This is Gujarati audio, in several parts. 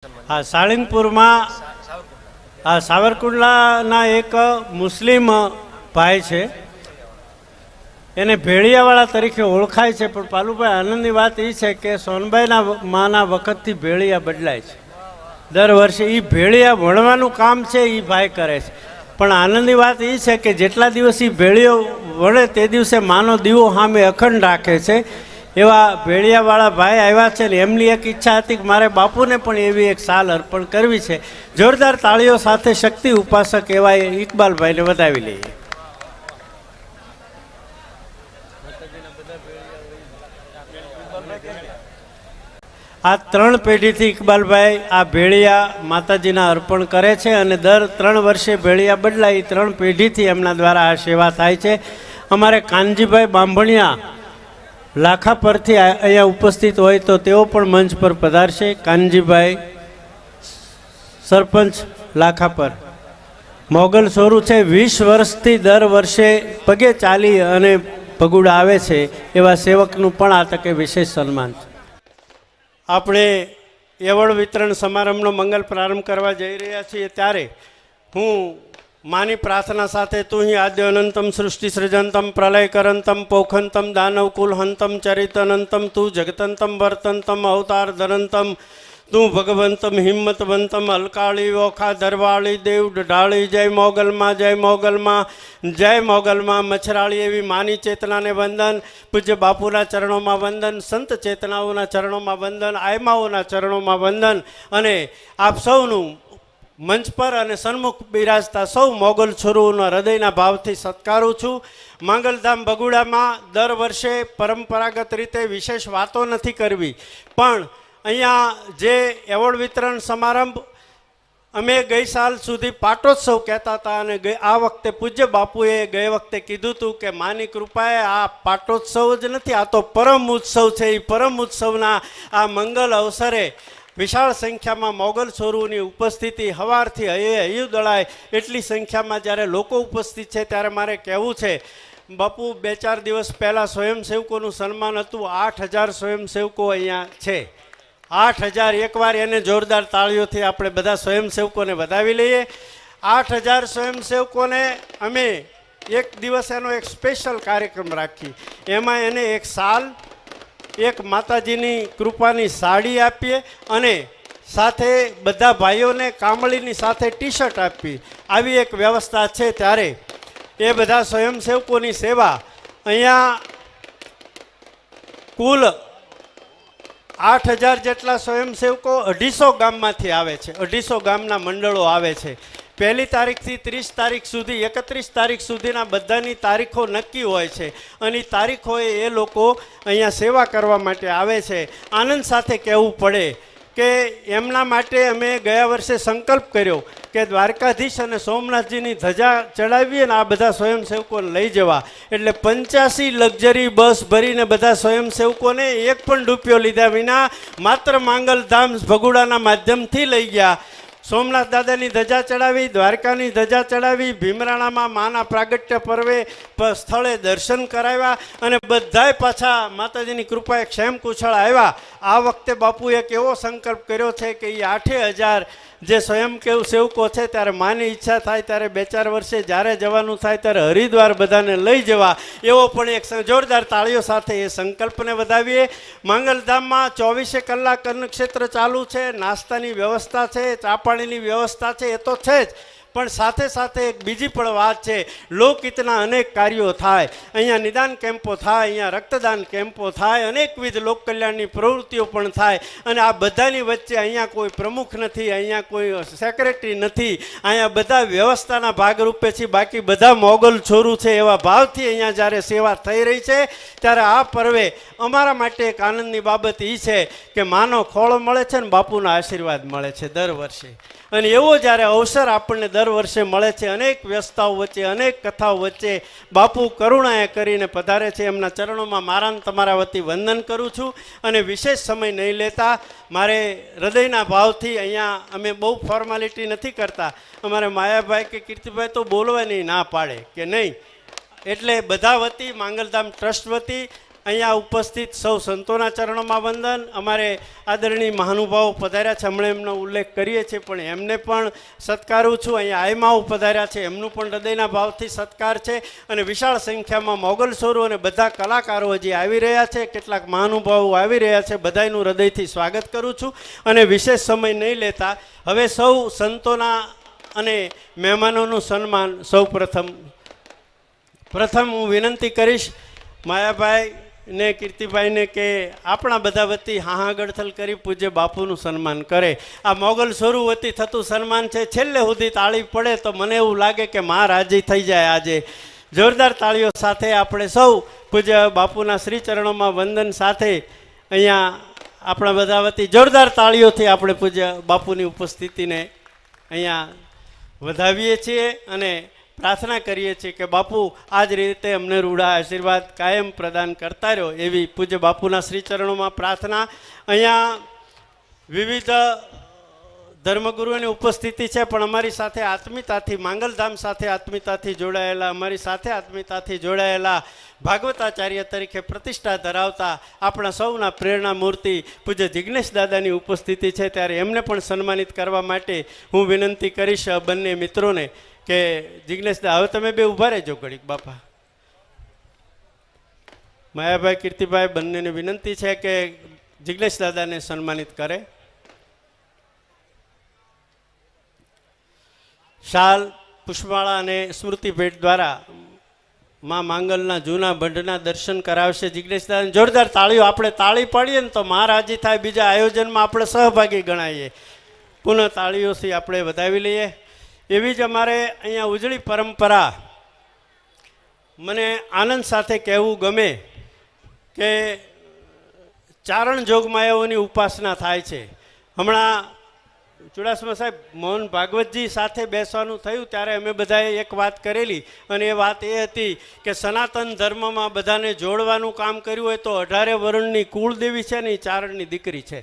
હા, સાળંગપુરમાં સાવરકુંડલાના એક મુસ્લિમ ભાઈ છે, એને ભેળિયાવાળા તરીકે ઓળખાય છે. પણ પાલુભાઈ, આનંદની વાત એ છે કે સોનબાઈના માના વખતથી ભેળિયા બદલાય છે. દર વર્ષે એ ભેળિયા વણવાનું કામ છે એ ભાઈ કરે છે. પણ આનંદની વાત એ છે કે જેટલા દિવસ એ ભેળિયો વણે તે દિવસે માનો દીવો સામે અખંડ રાખે છે. એવા ભેળિયાવાળા ભાઈ આવ્યા છે ને એમની એક ઈચ્છા હતી કે મારે બાપુને પણ એવી એક સાલ અર્પણ કરવી છે. જોરદાર તાળીઓ સાથે શક્તિ ઉપાસક એવા ઇકબાલભાઈને વધાવી લઈએ. આ 3 પેઢીથી ઇકબાલભાઈ આ ભેળિયા માતાજીના અર્પણ કરે છે અને દર 3 વર્ષે ભેળિયા બદલાય. 3 પેઢીથી એમના દ્વારા આ સેવા થાય છે. અમારે કાનજીભાઈ બાંભણિયા લાખા પરથી અહીંયા ઉપસ્થિત હોય તો તેઓ પણ મંચ પર પધારશે. કાનજીભાઈ સરપંચ લાખા પર મોગલ સોરું છે. 20 વર્ષથી દર વર્ષે પગે ચાલી અને પગુડા આવે છે એવા સેવકનું પણ આ તકે વિશેષ સન્માન છે. આપણે એવોર્ડ વિતરણ સમારંભનો મંગલ પ્રારંભ કરવા જઈ રહ્યા છીએ ત્યારે હું માની પ્રાર્થના સાથે તું હિ આદ્ય અનંતમ સૃષ્ટિ સૃજંતમ પ્રલય કરંતમ પોખંતમ દાનવ કુલહંતમ ચરિતનંતમ તું જગતંતમ વર્તંતમ અવતાર ધરંતમ તું ભગવંતમ હિંમતવંતમ અલકાળી ઓખા દરવાળી દેવ ઢાળી જય મોગલમાં જય મોગલમાં જય મોગલમાં મચ્છરાળી એવી માની ચેતનાને વંદન. પૂજ્ય બાપુના ચરણોમાં વંદન, સંત ચેતનાઓના ચરણોમાં વંદન, આયમાઓના ચરણોમાં વંદન અને આપ સૌનું મંચ પર અને સન્મુખ બિરાજતા સૌ મોગલ છોરુઓના હૃદયના ભાવથી સત્કારું છું. માંગલધામ બગુડામાં દર વર્ષે પરંપરાગત રીતે વિશેષ વાતો નથી કરવી, પણ અહીંયા જે એવોર્ડ વિતરણ સમારંભ અમે ગઈ સાલ સુધી પાટોત્સવ કહેતા હતા અને આ વખતે પૂજ્ય બાપુએ ગઈ વખતે કીધું હતું કે માની કૃપાએ આ પાટોત્સવ જ નથી, આ તો પરમ ઉત્સવ છે. એ પરમ ઉત્સવના આ મંગલ અવસરે વિશાળ સંખ્યામાં મોગલ છોરુની ઉપસ્થિતિ સવારથી હૈયું દળાય એટલી સંખ્યામાં જ્યારે લોકો ઉપસ્થિત છે ત્યારે મારે કહેવું છે, બાપુ 2-4 દિવસ પહેલાં સ્વયંસેવકોનું સન્માન હતું. 8000 સ્વયંસેવકો અહીંયા છે. 8000 એકવાર એને જોરદાર તાળીઓથી આપણે બધા સ્વયંસેવકોને વધાવી લઈએ. 8000 સ્વયંસેવકોને અમે એક દિવસ એનો એક સ્પેશિયલ કાર્યક્રમ રાખી. એમાં એને એક સાલ, એક માતાજીની કૃપાની સાડી આપીએ અને સાથે બધા ભાઈઓને કામળીની સાથે ટી શર્ટ આપી. આવી એક વ્યવસ્થા છે. ત્યારે એ બધા સ્વયંસેવકોની સેવા અહીંયા કુલ 8000 જેટલા સ્વયંસેવકો 250 ગામમાંથી આવે છે. 250 ગામના મંડળો આવે છે. 1 તારીખથી 30 તારીખ સુધી 31 તારીખ સુધીના બધાની તારીખો નક્કી હોય છે અને તારીખોએ એ લોકો અહીંયા સેવા કરવા માટે આવે છે. આનંદ સાથે કહેવું પડે કે એમના માટે અમે ગયા વર્ષે સંકલ્પ કર્યો કે દ્વારકાધીશ અને સોમનાથજીની ધજા ચડાવીએ ને આ બધા સ્વયંસેવકોને લઈ જવા. એટલે 85 લક્ઝરી બસ ભરીને બધા સ્વયંસેવકોને એક પણ રૂપિયો લીધા વિના માત્ર માંગલધામ ભગુડાના માધ્યમથી લઈ ગયા. સોમનાથ દાદાની ધજા ચડાવી, દ્વારકાની ધજા ચડાવી, ભીમરાણામાં માના પ્રાગટ્ય પર્વે સ્થળે દર્શન કરાવ્યા અને બધાય પાછા માતાજીની કૃપાએ ક્ષેમ કુશળ આવ્યા. આ વખતે બાપુએ એક એવો સંકલ્પ કર્યો છે કે એ 8000 જે સ્વયંસેવકો છે ત્યારે માની ઈચ્છા થાય ત્યારે 2-4 વર્ષે જ્યારે જવાનું થાય ત્યારે હરિદ્વાર બધાને લઈ જવા. એવો પણ એક જોરદાર તાળીઓ સાથે એ સંકલ્પને વધાવીએ. માંગલધામમાં 24 કલાક અન્નક્ષેત્ર ચાલુ છે, નાસ્તાની વ્યવસ્થા છે, ચા પાણીની વ્યવસ્થા છે, એ તો છે જ, પણ સાથે સાથે એક બીજી પણ વાત છે. લોકહિતના અનેક કાર્યો થાય અહીંયા, નિદાન કેમ્પો થાય અહીંયા, રક્તદાન કેમ્પો થાય, અનેકવિધ લોક કલ્યાણની પ્રવૃત્તિઓ પણ થાય અને આ બધાની વચ્ચે અહીંયા કોઈ પ્રમુખ નથી, અહીંયા કોઈ સેક્રેટરી નથી, અહીંયા બધા વ્યવસ્થાના ભાગરૂપે છે. બાકી બધા મોગલ છોરું છે એવા ભાવથી અહીંયા જ્યારે સેવા થઈ રહી છે ત્યારે આ પર્વે અમારા માટે એક આનંદની બાબત એ છે કે માનો ખોળો મળે છે ને બાપુના આશીર્વાદ મળે છે દર વર્ષે. અને એવો જ્યારે અવસર આપણને દર વર્ષે મળે છે, અનેક વ્યવસ્થાઓ વચ્ચે, અનેક કથાઓ વચ્ચે બાપુ કરુણાએ કરીને પધારે છે. એમના ચરણોમાં મારા તમારા વતી વંદન કરું છું અને વિશેષ સમય નહીં લેતા મારે હૃદયના ભાવથી અહીંયા અમે બહુ ફોર્માલિટી નથી કરતા. અમારે માયાભાઈ કે કીર્તિભાઈ તો બોલવાની ના પાડે કે નહીં, એટલે બધા વતી માંગલધામ ટ્રસ્ટ વતી અહીંયા ઉપસ્થિત સૌ સંતોના ચરણોમાં વંદન. અમારે આદરણીય મહાનુભાવો પધાર્યા છે, હમણાં એમનો ઉલ્લેખ કરીએ છીએ, પણ એમને પણ સત્કારું છું. અહીંયા આયમાઓ પધાર્યા છે, એમનું પણ હૃદયના ભાવથી સત્કાર છે. અને વિશાળ સંખ્યામાં મોગલ સોરો અને બધા કલાકારો હજી આવી રહ્યા છે, કેટલાક મહાનુભાવો આવી રહ્યા છે, બધાયનું હૃદયથી સ્વાગત કરું છું. અને વિશેષ સમય નહીં લેતા હવે સૌ સંતોના અને મહેમાનોનું સન્માન સૌ પ્રથમ હું વિનંતી કરીશ માયાભાઈ ને કીર્તિભાઈને કે આપણા બધા વતી હાહા ગળથલ કરી પૂજ્ય બાપુનું સન્માન કરે. આ મોગલ સોરું વતી થતું સન્માન છે, છેલ્લે સુધી તાળી પડે તો મને એવું લાગે કે માં રાજી થઈ જાય. આજે જોરદાર તાળીઓ સાથે આપણે સૌ પૂજ્ય બાપુના શ્રી ચરણોમાં વંદન સાથે અહીંયા આપણા બધા વતી જોરદાર તાળીઓથી આપણે પૂજ્ય બાપુની ઉપસ્થિતિને અહીંયા વધાવીએ છીએ અને પ્રાર્થના કરીએ છીએ કે બાપુ આ જ રીતે અમને રૂડા આશીર્વાદ કાયમ પ્રદાન કરતા રહ્યો, એવી પૂજ્ય બાપુના શ્રી ચરણોમાં પ્રાર્થના. અહીંયા વિવિધ ધર્મગુરુઓની ઉપસ્થિતિ છે, પણ અમારી સાથે આત્મીયતાથી માંગલધામ સાથે આત્મીયતાથી જોડાયેલા, અમારી સાથે આત્મીયતાથી જોડાયેલા ભાગવતાચાર્ય તરીકે પ્રતિષ્ઠા ધરાવતા આપણા સૌના પ્રેરણા મૂર્તિ પૂજ્ય જિજ્ઞેશ દાદાની ઉપસ્થિતિ છે, ત્યારે એમને પણ સન્માનિત કરવા માટે હું વિનંતી કરીશ બંને મિત્રોને કે જિજ્ઞેશ દા હવે તમે બે ઊભા રહેજો ઘડીક. બાપા માયાભાઈ કીર્તિભાઈ બંનેને વિનંતી છે કે જિજ્ઞેશ દાદાને સન્માનિત કરે. શાલ પુષ્પમાળા અને સ્મૃતિ ભેટ દ્વારા માં માંગલના જૂના બંધના દર્શન કરાવશે જિજ્ઞેશ દાદાને. જોરદાર તાળીઓ. આપણે તાળી પાડીએ ને તો મહારાજી થાય, બીજા આયોજનમાં આપણે સહભાગી ગણાઈએ. પુનઃ તાળીઓથી આપણે વધાવી લઈએ. એવી જ અમારે અહીંયા ઉજળી પરંપરા. મને આનંદ સાથે કહેવું ગમે કે ચારણ જોગમાયાઓની ઉપાસના થાય છે. હમણાં ચુડાસમા સાહેબ મોહન ભાગવતજી સાથે બેસવાનું થયું ત્યારે અમે બધાએ એક વાત કરેલી, અને એ વાત એ હતી કે સનાતન ધર્મમાં બધાને જોડવાનું કામ કર્યું હોય તો 18 વર્ણની કુળદેવી છે ને એ ચારણની દીકરી છે.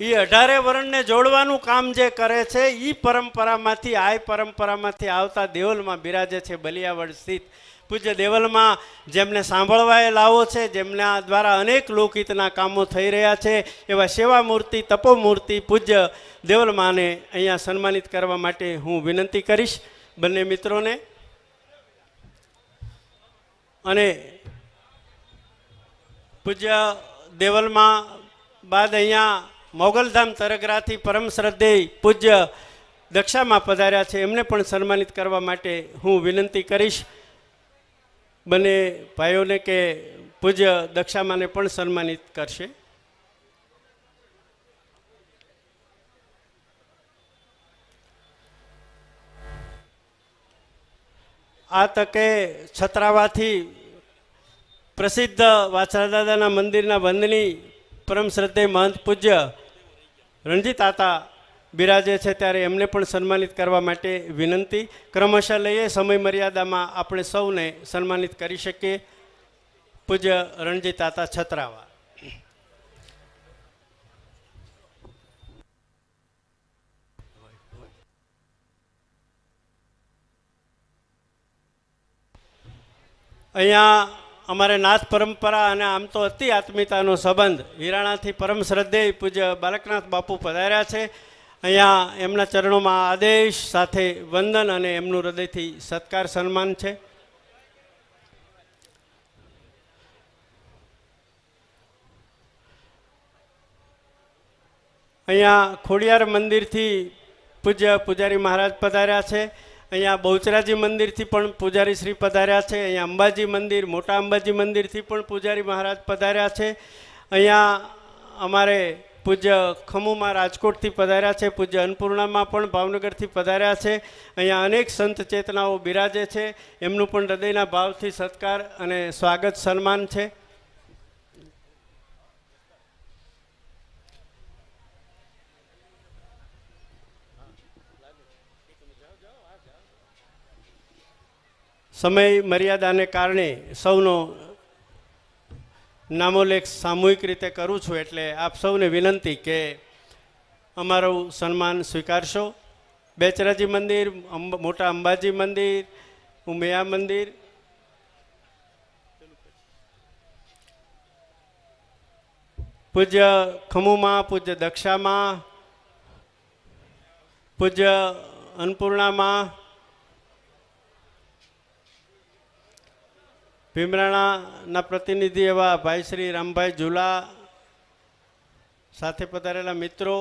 એ 18 વર્ણને જોડવાનું કામ જે કરે છે એ પરંપરામાંથી પરંપરામાંથી આવતા દેવલમાં બિરાજે છે બલિયાવડ સ્થિત પૂજ્ય દેવલમાં, જેમને સાંભળવાએ લાવો છે, જેમના દ્વારા અનેક લોકહિતના કામો થઈ રહ્યા છે, એવા સેવા મૂર્તિ તપોમૂર્તિ પૂજ્ય દેવલમાને અહીંયા સન્માનિત કરવા માટે હું વિનંતી કરીશ બંને મિત્રોને. અને પૂજ્ય દેવલમાં બાદ અહીંયા મોગલધામ તરગરાથી પરમ શ્રદ્ધેય પૂજ્ય દક્ષામાં પધાર્યા છે, એમને પણ સન્માનિત કરવા માટે હું વિનંતી કરીશ બંને ભાઈઓને કે પૂજ્ય દક્ષામાને પણ સન્માનિત કરશે. આ તકે છત્રાવાથી પ્રસિદ્ધ વાછરાદાદાના મંદિરના વંદની પરમ શ્રદ્ધેય મહંત પૂજ્ય રણજીત તાતા બિરાજે છે, ત્યારે એમને પણ સન્માનિત કરવા માટે વિનંતી. ક્રમશઃ લઈએ, સમય મર્યાદામાં આપણે સૌને સન્માનિત કરી શકીએ. પૂજ્ય રણજીત તાતા છત્રાવા. અહીંયા અમારે નાથ પરંપરા અને આમ તો અતિ આત્મીયતાનો સંબંધ હિરાણાથી પરમ શ્રદ્ધેય પૂજ્ય બાલકનાથ બાપુ પધાર્યા છે. અહીંયા એમના ચરણોમાં આદેશ સાથે વંદન અને એમનું હૃદયથી સત્કાર સન્માન છે. અહીંયા ખોડિયાર મંદિરથી પૂજ્ય પૂજારી મહારાજ પધાર્યા છે. અહીંયા બહુચરાજી મંદિરથી પણ પૂજારી શ્રી પધાર્યા છે. અહીંયા અંબાજી મંદિર, મોટા અંબાજી મંદિરથી પણ પૂજારી મહારાજ પધાર્યા છે. અહીંયા અમારે પૂજ્ય ખમુમાં રાજકોટથી પધાર્યા છે. પૂજ્ય અન્નપૂર્ણામાં પણ ભાવનગરથી પધાર્યા છે. અહીંયા અનેક સંત ચેતનાઓ બિરાજે છે, એમનું પણ હૃદયના ભાવથી સત્કાર અને સ્વાગત સન્માન છે. સમય મર્યાદાને કારણે સૌનો નામોલ્લેખ સામૂહિક રીતે કરું છું, એટલે આપ સૌને વિનંતી કે અમારું સન્માન સ્વીકારશો. બેચરાજી મંદિર, મોટા અંબાજી મંદિર, ઉમિયા મંદિર, પૂજ્ય ખમુમાં, પૂજ્ય દક્ષામાં, પૂજ્ય અન્નપૂર્ણામાં, ભીમરાણાના પ્રતિનિધિ એવા ભાઈ શ્રી રામભાઈ ઝુલા, સાથે પધારેલા મિત્રો,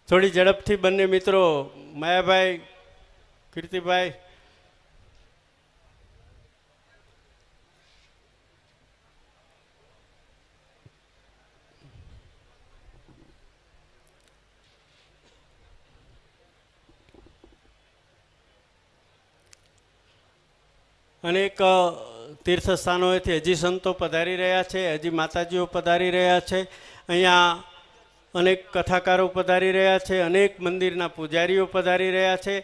થોડી ઝડપથી બંને મિત્રો માયાભાઈ, કીર્તિભાઈ, અનેક તીર્થ સ્થાનોએથી હજી સંતો પધારી રહ્યા છે, હજી માતાજીઓ પધારી રહ્યા છે, અહીંયા અનેક કથાકારો પધારી રહ્યા છે, અનેક મંદિરના પૂજારીઓ પધારી રહ્યા છે.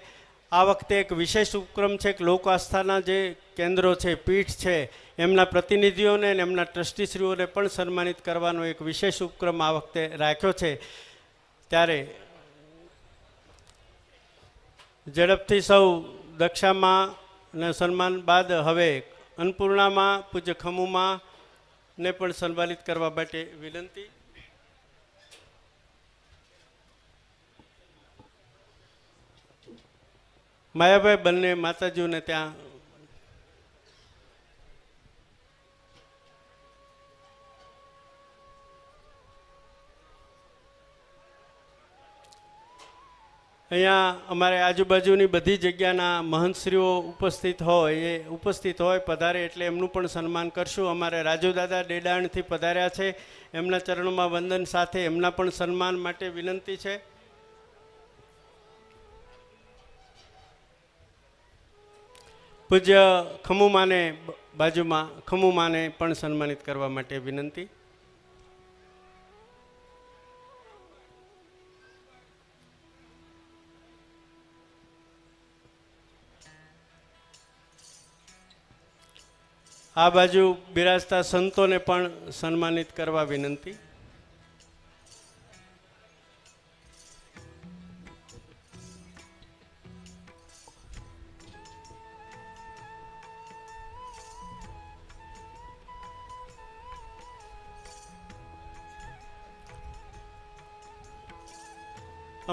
આ વખતે એક વિશેષ ઉપક્રમ છે કે લોક આસ્થાના જે કેન્દ્રો છે, પીઠ છે, એમના પ્રતિનિધિઓને અને એમના ટ્રસ્ટીશ્રીઓને પણ સન્માનિત કરવાનો એક વિશેષ ઉપક્રમ આ વખતે રાખ્યો છે. ત્યારે ઝડપથી સૌ દક્ષામાં ને સન્માન બાદ હવે અન્નપૂર્ણામાં, પૂજ્ય ખમુમાં ને પણ સન્માનિત કરવા માટે વિનંતી. માયાભાઈ બંને માતાજીઓને ત્યાં અહીંયા અમારે આજુબાજુની બધી જગ્યાના મહંતશ્રીઓ ઉપસ્થિત હોય પધારે એટલે એમનું પણ સન્માન કરશું. અમારે રાજુદાદા ડેડાણથી પધાર્યા છે, એમના ચરણોમાં વંદન સાથે એમના પણ સન્માન માટે વિનંતી છે. પૂજ્ય ખમુમાને બાજુમાં ખમુમાને પણ સન્માનિત કરવા માટે વિનંતી. આ બાજુ બિરાજતા સંતોને પણ સન્માનિત કરવા વિનંતી.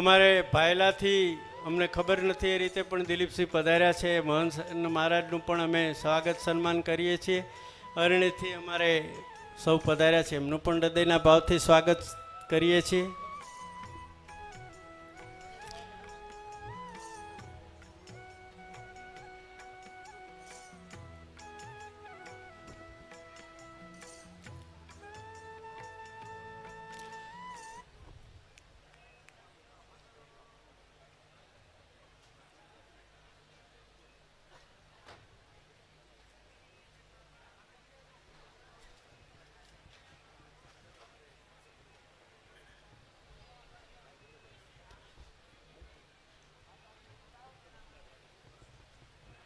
અમારે ભાયલાથી અમને ખબર નથી એ રીતે પણ દિલીપસિંહ પધાર્યા છે. મહંત મહારાજનું પણ અમે સ્વાગત સન્માન કરીએ છીએ. અરણ્યથી અમારે સૌ પધાર્યા છે, એમનું પણ હૃદયના ભાવથી સ્વાગત કરીએ છીએ.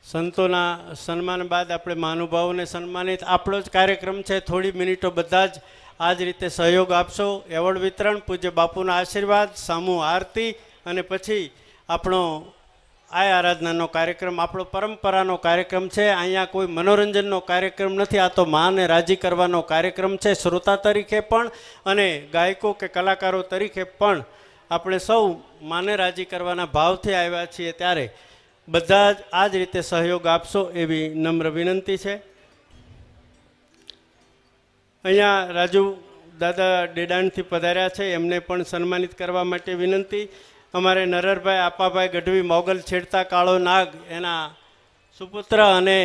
સંતોના સન્માન બાદ આપણે મહાનુભાવોને સન્માનિત આપણો જ કાર્યક્રમ છે. થોડી મિનિટો બધા જ આ જ રીતે સહયોગ આપશો. એવોર્ડ વિતરણ, પૂજ્ય બાપુના આશીર્વાદ, સામૂહ આરતી અને પછી આપણો આરાધનાનો કાર્યક્રમ, આપણો પરંપરાનો કાર્યક્રમ છે. અહીંયા કોઈ મનોરંજનનો કાર્યક્રમ નથી, આ તો માને રાજી કરવાનો કાર્યક્રમ છે. શ્રોતા તરીકે પણ અને ગાયકો કે કલાકારો તરીકે પણ આપણે સૌ માને રાજી કરવાના ભાવથી આવ્યા છીએ. ત્યારે બધા જ આ જ રીતે સહયોગ આપશો એવી નમ્ર વિનંતી છે. અહીંયા રાજુ દાદા ડેડાણથી પધાર્યા છે, એમને પણ સન્માનિત કરવા માટે વિનંતી. અમારે નરરભાઈ આપાભાઈ ગઢવી મોગલ છેડતા કાળો નાગ એના સુપુત્ર અને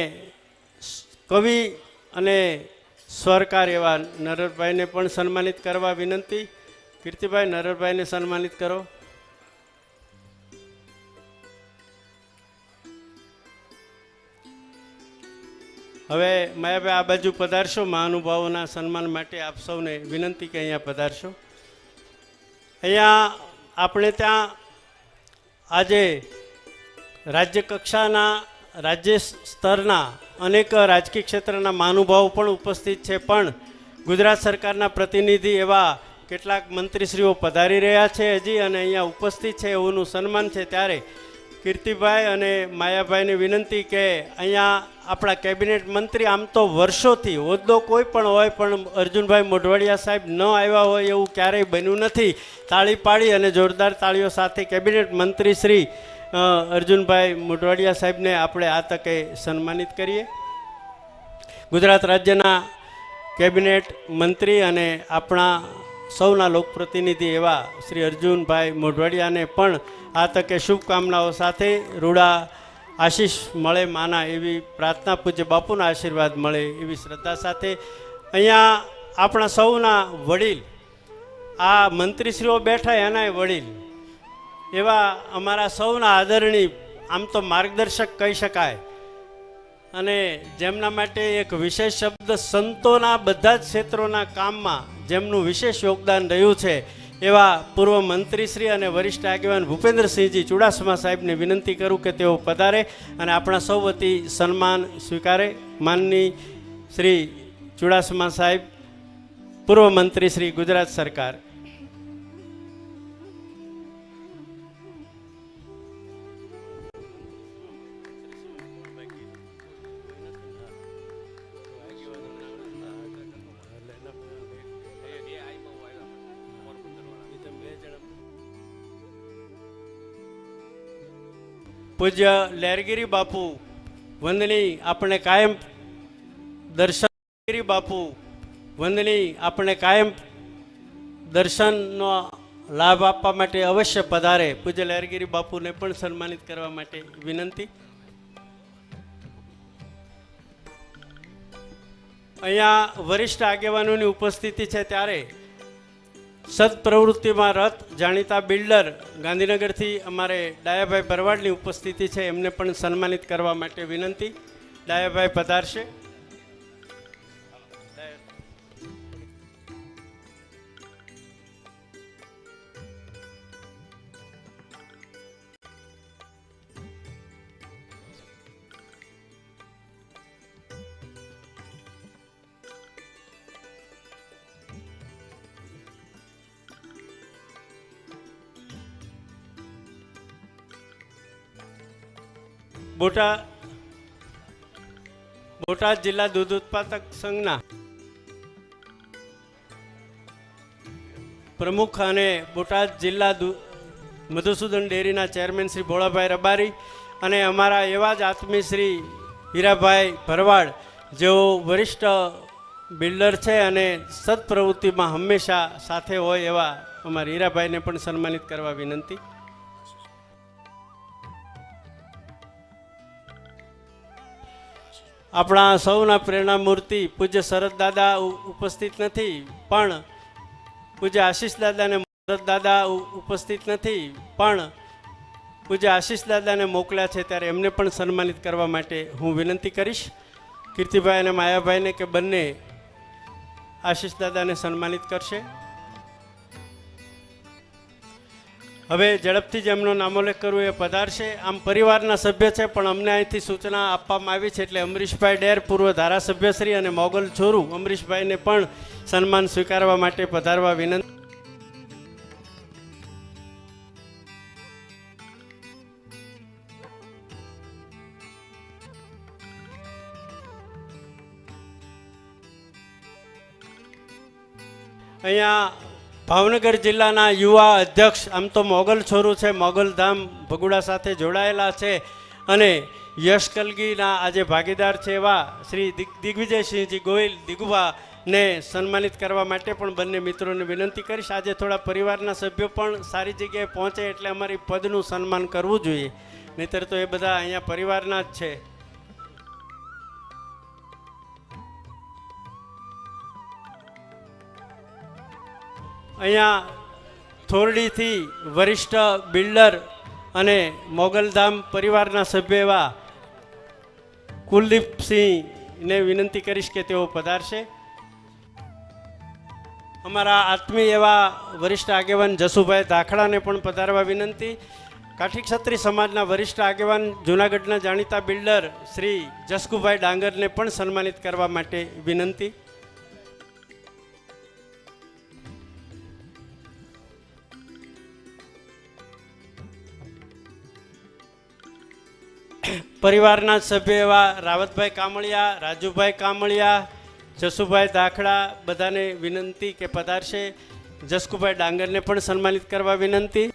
કવિ અને સ્વરકાર એવા નરરભાઈને પણ સન્માનિત કરવા વિનંતી. કીર્તિભાઈ, નરરભાઈને સન્માનિત કરો. હવે માયાભાઈ આ બાજુ પધારશો. મહાનુભાવોના સન્માન માટે આપ સૌને વિનંતી કે અહીંયા પધારશો. અહીંયા આપણે ત્યાં આજે રાજ્ય કક્ષાના, રાજ્ય સ્તરના અનેક રાજકીય ક્ષેત્રના મહાનુભાવો પણ ઉપસ્થિત છે, પણ ગુજરાત સરકારના પ્રતિનિધિ એવા કેટલાક મંત્રીશ્રીઓ પધારી રહ્યા છે હજી અને અહીંયા ઉપસ્થિત છે, એઓનું સન્માન છે. ત્યારે કીર્તિભાઈ અને માયાભાઈને વિનંતી કે અહીંયા આપણા કેબિનેટ મંત્રી આમ તો વર્ષોથી હોદ્દો કોઈ પણ હોય પણ અર્જુનભાઈ મોઢવાડિયા સાહેબ ન આવ્યા હોય એવું ક્યારેય બન્યું નથી. તાળી પાડી અને જોરદાર તાળીઓ સાથે કેબિનેટ મંત્રી શ્રી અર્જુનભાઈ મોઢવાડિયા સાહેબને આપણે આ તકે સન્માનિત કરીએ. ગુજરાત રાજ્યના કેબિનેટ મંત્રી અને આપણા સૌના લોકપ્રતિનિધિ એવા શ્રી અર્જુનભાઈ મોઢવાડિયાને પણ આ તકે શુભકામનાઓ સાથે રૂડા આશીષ મળે માના એવી પ્રાર્થના, પૂજ્ય બાપુના આશીર્વાદ મળે એવી શ્રદ્ધા સાથે અહીંયા આપણા સૌના વડીલ, આ મંત્રીશ્રીઓ બેઠા એનાય વડીલ એવા અમારા સૌના આદરણીય, આમ તો માર્ગદર્શક કહી શકાય, અને જેમના માટે એક વિશેષ શબ્દ સંતોના બધા જ ક્ષેત્રોના કામમાં જેમનું વિશેષ યોગદાન રહ્યું છે એવા પૂર્વ મંત્રીશ્રી અને વરિષ્ઠ આગેવાન ભૂપેન્દ્રસિંહજી ચુડાસમા સાહેબને વિનંતી કરું કે તેઓ પધારે અને આપણા સૌ વતી સન્માન સ્વીકારે. માનની શ્રી ચુડાસમા સાહેબ, પૂર્વ મંત્રી શ્રી ગુજરાત સરકાર. પૂજ્ય લહેરગીરી બાપુ વંદની આપણે કાયમ દર્શનગીરી બાપુ વંદની આપણે કાયમ દર્શનનો લાભ આપવા માટે અવશ્ય પધારે. પૂજ્ય લહેરગીરી બાપુને પણ સન્માનિત કરવા માટે વિનંતી. અહીંયા વરિષ્ઠ આગેવાનોની ઉપસ્થિતિ છે ત્યારે સદપ્રવૃત્તિમાં રત જાણીતા બિલ્ડર ગાંધીનગરથી અમારે ડાયાભાઈ ભરવાડની ઉપસ્થિતિ છે, એમને પણ સન્માનિત કરવા માટે વિનંતી. ડાયાભાઈ પધારશે. બોટાદ જિલ્લા દૂધ ઉત્પાદક સંઘના પ્રમુખ અને બોટાદ જિલ્લા મધુસૂદન ડેરીના ચેરમેન શ્રી ભોળાભાઈ રબારી અને અમારા એવા જ આત્મી શ્રી હીરાભાઈ ભરવાડ, જેઓ વરિષ્ઠ બિલ્ડર છે અને સદપ્રવૃત્તિમાં હંમેશા સાથે હોય એવા અમારા હીરાભાઈને પણ સન્માનિત કરવા વિનંતી. આપણા સૌના પ્રેરણા મૂર્તિ પૂજ્ય શરદ દાદા ઉપસ્થિત નથી, પણ પૂજ્ય આશીષ દાદાને શરદ દાદા ઉપસ્થિત નથી પણ પૂજ્ય આશીષ દાદાને મોકલ્યા છે, ત્યારે એમને પણ સન્માનિત કરવા માટે હું વિનંતી કરીશ. કીર્તિભાઈ અને માયાભાઈને કે બંને આશીષ દાદાને સન્માનિત કરશે. હવે ઝડપથી જ એમનો નામોલ્લેખ કરવું એ પધારશે. આમ પરિવારના સભ્ય છે પણ અમને અહીંથી સૂચના આપવામાં આવી છે, એટલે અમરીશભાઈ ડેર પૂર્વ ધારાસભ્યશ્રી અને મોગલ છોરુ અમરીશભાઈને પણ સન્માન સ્વીકારવા માટે પધારવા વિનંતી. અહીંયા ભાવનગર જિલ્લાના યુવા અધ્યક્ષ, આમ તો મોગલ છોરુ છે, મોગલધામ ભગુડા સાથે જોડાયેલા છે અને યશ કલગીના આજે ભાગીદાર છે એવા શ્રી દિગ્વિજયસિંહજી ગોહિલ દિગુભાને સન્માનિત કરવા માટે પણ બંને મિત્રોને વિનંતી કરીશ. આજે થોડા પરિવારના સભ્યો પણ સારી જગ્યાએ પહોંચે એટલે અમારી પદનું સન્માન કરવું જોઈએ, નહીંતર તો એ બધા અહીંયા પરિવારના જ છે. અહીંયા થોરડીથી વરિષ્ઠ બિલ્ડર અને મોગલધામ પરિવારના સભ્ય એવા કુલદીપસિંહને વિનંતી કરીશ કે તેઓ પધારશે. અમારા આત્મીય એવા વરિષ્ઠ આગેવાન જસુભાઈ ધાખડાને પણ પધારવા વિનંતી. કાઠી ક્ષત્રિય સમાજના વરિષ્ઠ આગેવાન જૂનાગઢના જાણીતા બિલ્ડર શ્રી જસકુભાઈ ડાંગરને પણ સન્માનિત કરવા માટે વિનંતી. પરિવારના સભ્ય એવા રાવતભાઈ કામળિયા, રાજુભાઈ કામળિયા, જસુભાઈ દાખડા બધાને વિનંતી કે પધારશે. જસકુભાઈ ડાંગરને પણ સન્માનિત કરવા વિનંતી.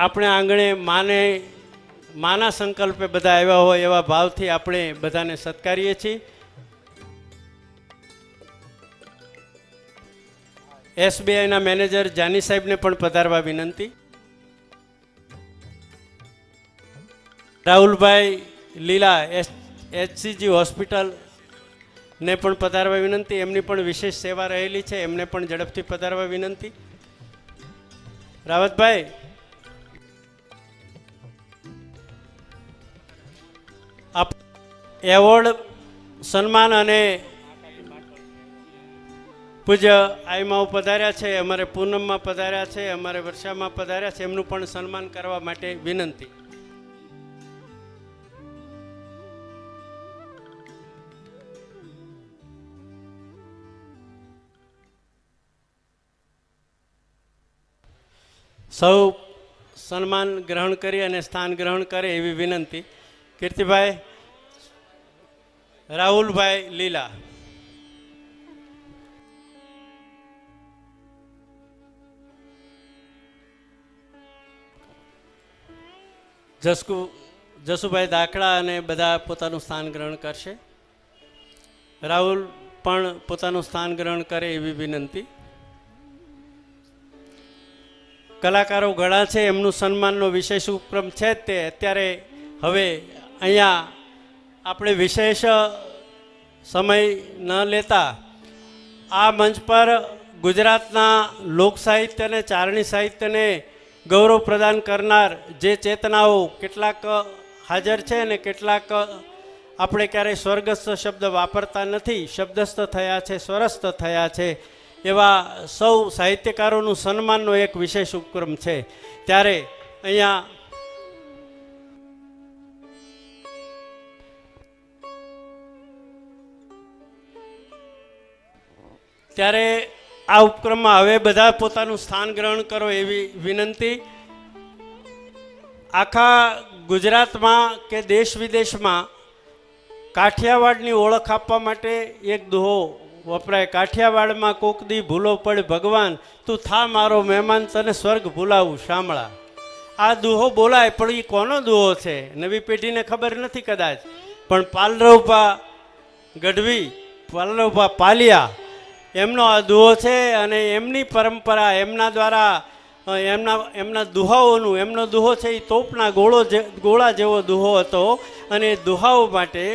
આપણે આંગણે માના સંકલ્પે બધા આવ્યા હોય એવા ભાવથી આપણે બધાને સત્કારીએ છીએ. SBIના મેનેજર જાની સાહેબને પણ પધારવા વિનંતી. રાહુલભાઈ લીલા HCG હોસ્પિટલ ને પણ પધારવા વિનંતી. એમની પણ વિશેષ સેવા રહેલી છે, એમને પણ ઝડપથી પધારવા વિનંતી. રાવતભાઈ, એવોર્ડ સન્માન અને પૂજ્ય આઈમાઓ પધાર્યા છે, અમારે પૂનમમાં પધાર્યા છે, અમારે વર્ષામાં પધાર્યા છે, એમનું પણ સન્માન કરવા માટે વિનંતી. સૌ સન્માન ગ્રહણ કરી અને સ્થાન ગ્રહણ કરે એવી વિનંતી. કીર્તિભાઈ, રાહુલભાઈ લીલા, જસુભાઈ દાખડા અને બધા પોતાનું સ્થાન ગ્રહણ કરશે. રાહુલ પણ પોતાનું સ્થાન ગ્રહણ કરે એવી વિનંતી. કલાકારો ઘણા છે, એમનું સન્માનનો વિશેષ ઉપક્રમ છે જ તે. અત્યારે હવે અહીંયા આપણે વિશેષ સમય ન લેતા આ મંચ પર ગુજરાતના લોક સાહિત્યને, ચારણી સાહિત્યને ગૌરવ પ્રદાન કરનાર જે ચેતનાઓ કેટલાક હાજર છે અને કેટલાક આપણે ક્યારેય સ્વર્ગસ્થ શબ્દ વાપરતા નથી, શબ્દસ્થ થયા છે, સ્વરસ્થ થયા છે, એવા સૌ સાહિત્યકારોનું સન્માનનો એક વિશેષ ઉપક્રમ છે. ત્યારે અહીંયા આ ઉપક્રમમાં હવે બધા પોતાનું સ્થાન ગ્રહણ કરો એવી વિનંતી. આખા ગુજરાતમાં કે દેશ વિદેશમાં કાઠિયાવાડની ઓળખ આપવા માટે એક દોહો વપરાય. કાઠિયાવાડમાં કોક દી ભૂલો પડ ભગવાન, તું થા મારો મહેમાન, તને સ્વર્ગ ભૂલાવું શામળા. આ દુહો બોલાય, પણ એ કોનો દુહો છે નવી પેઢીને ખબર નથી કદાચ, પણ પાલરવભા ગઢવી, પાલરવભા પાલિયા એમનો આ દુહો છે. અને એમની પરંપરા, એમના દ્વારા એમના દુહાઓનું, એમનો દુહો છે એ તોપના ગોળા જેવો દુહો હતો. અને દુહાઓ માટે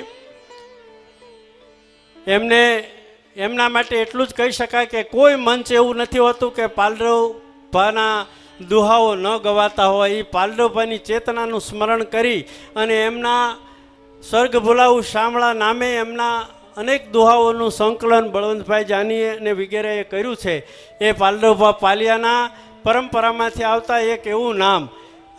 એમના માટે એટલું જ કહી શકાય કે કોઈ મંચ એવું નથી હોતું કે પાલરવભાના દુહાઓ ન ગવાતા હોય. એ પાલરવભાની ચેતનાનું સ્મરણ કરી અને એમના સ્વર્ગ ભૂલાવું શામળા નામે એમના અનેક દુહાઓનું સંકલન બળવંતભાઈ જાનીએ અને વગેરેએ કર્યું છે. એ પાલરવભા પાલિયાના પરંપરામાંથી આવતા એક એવું નામ.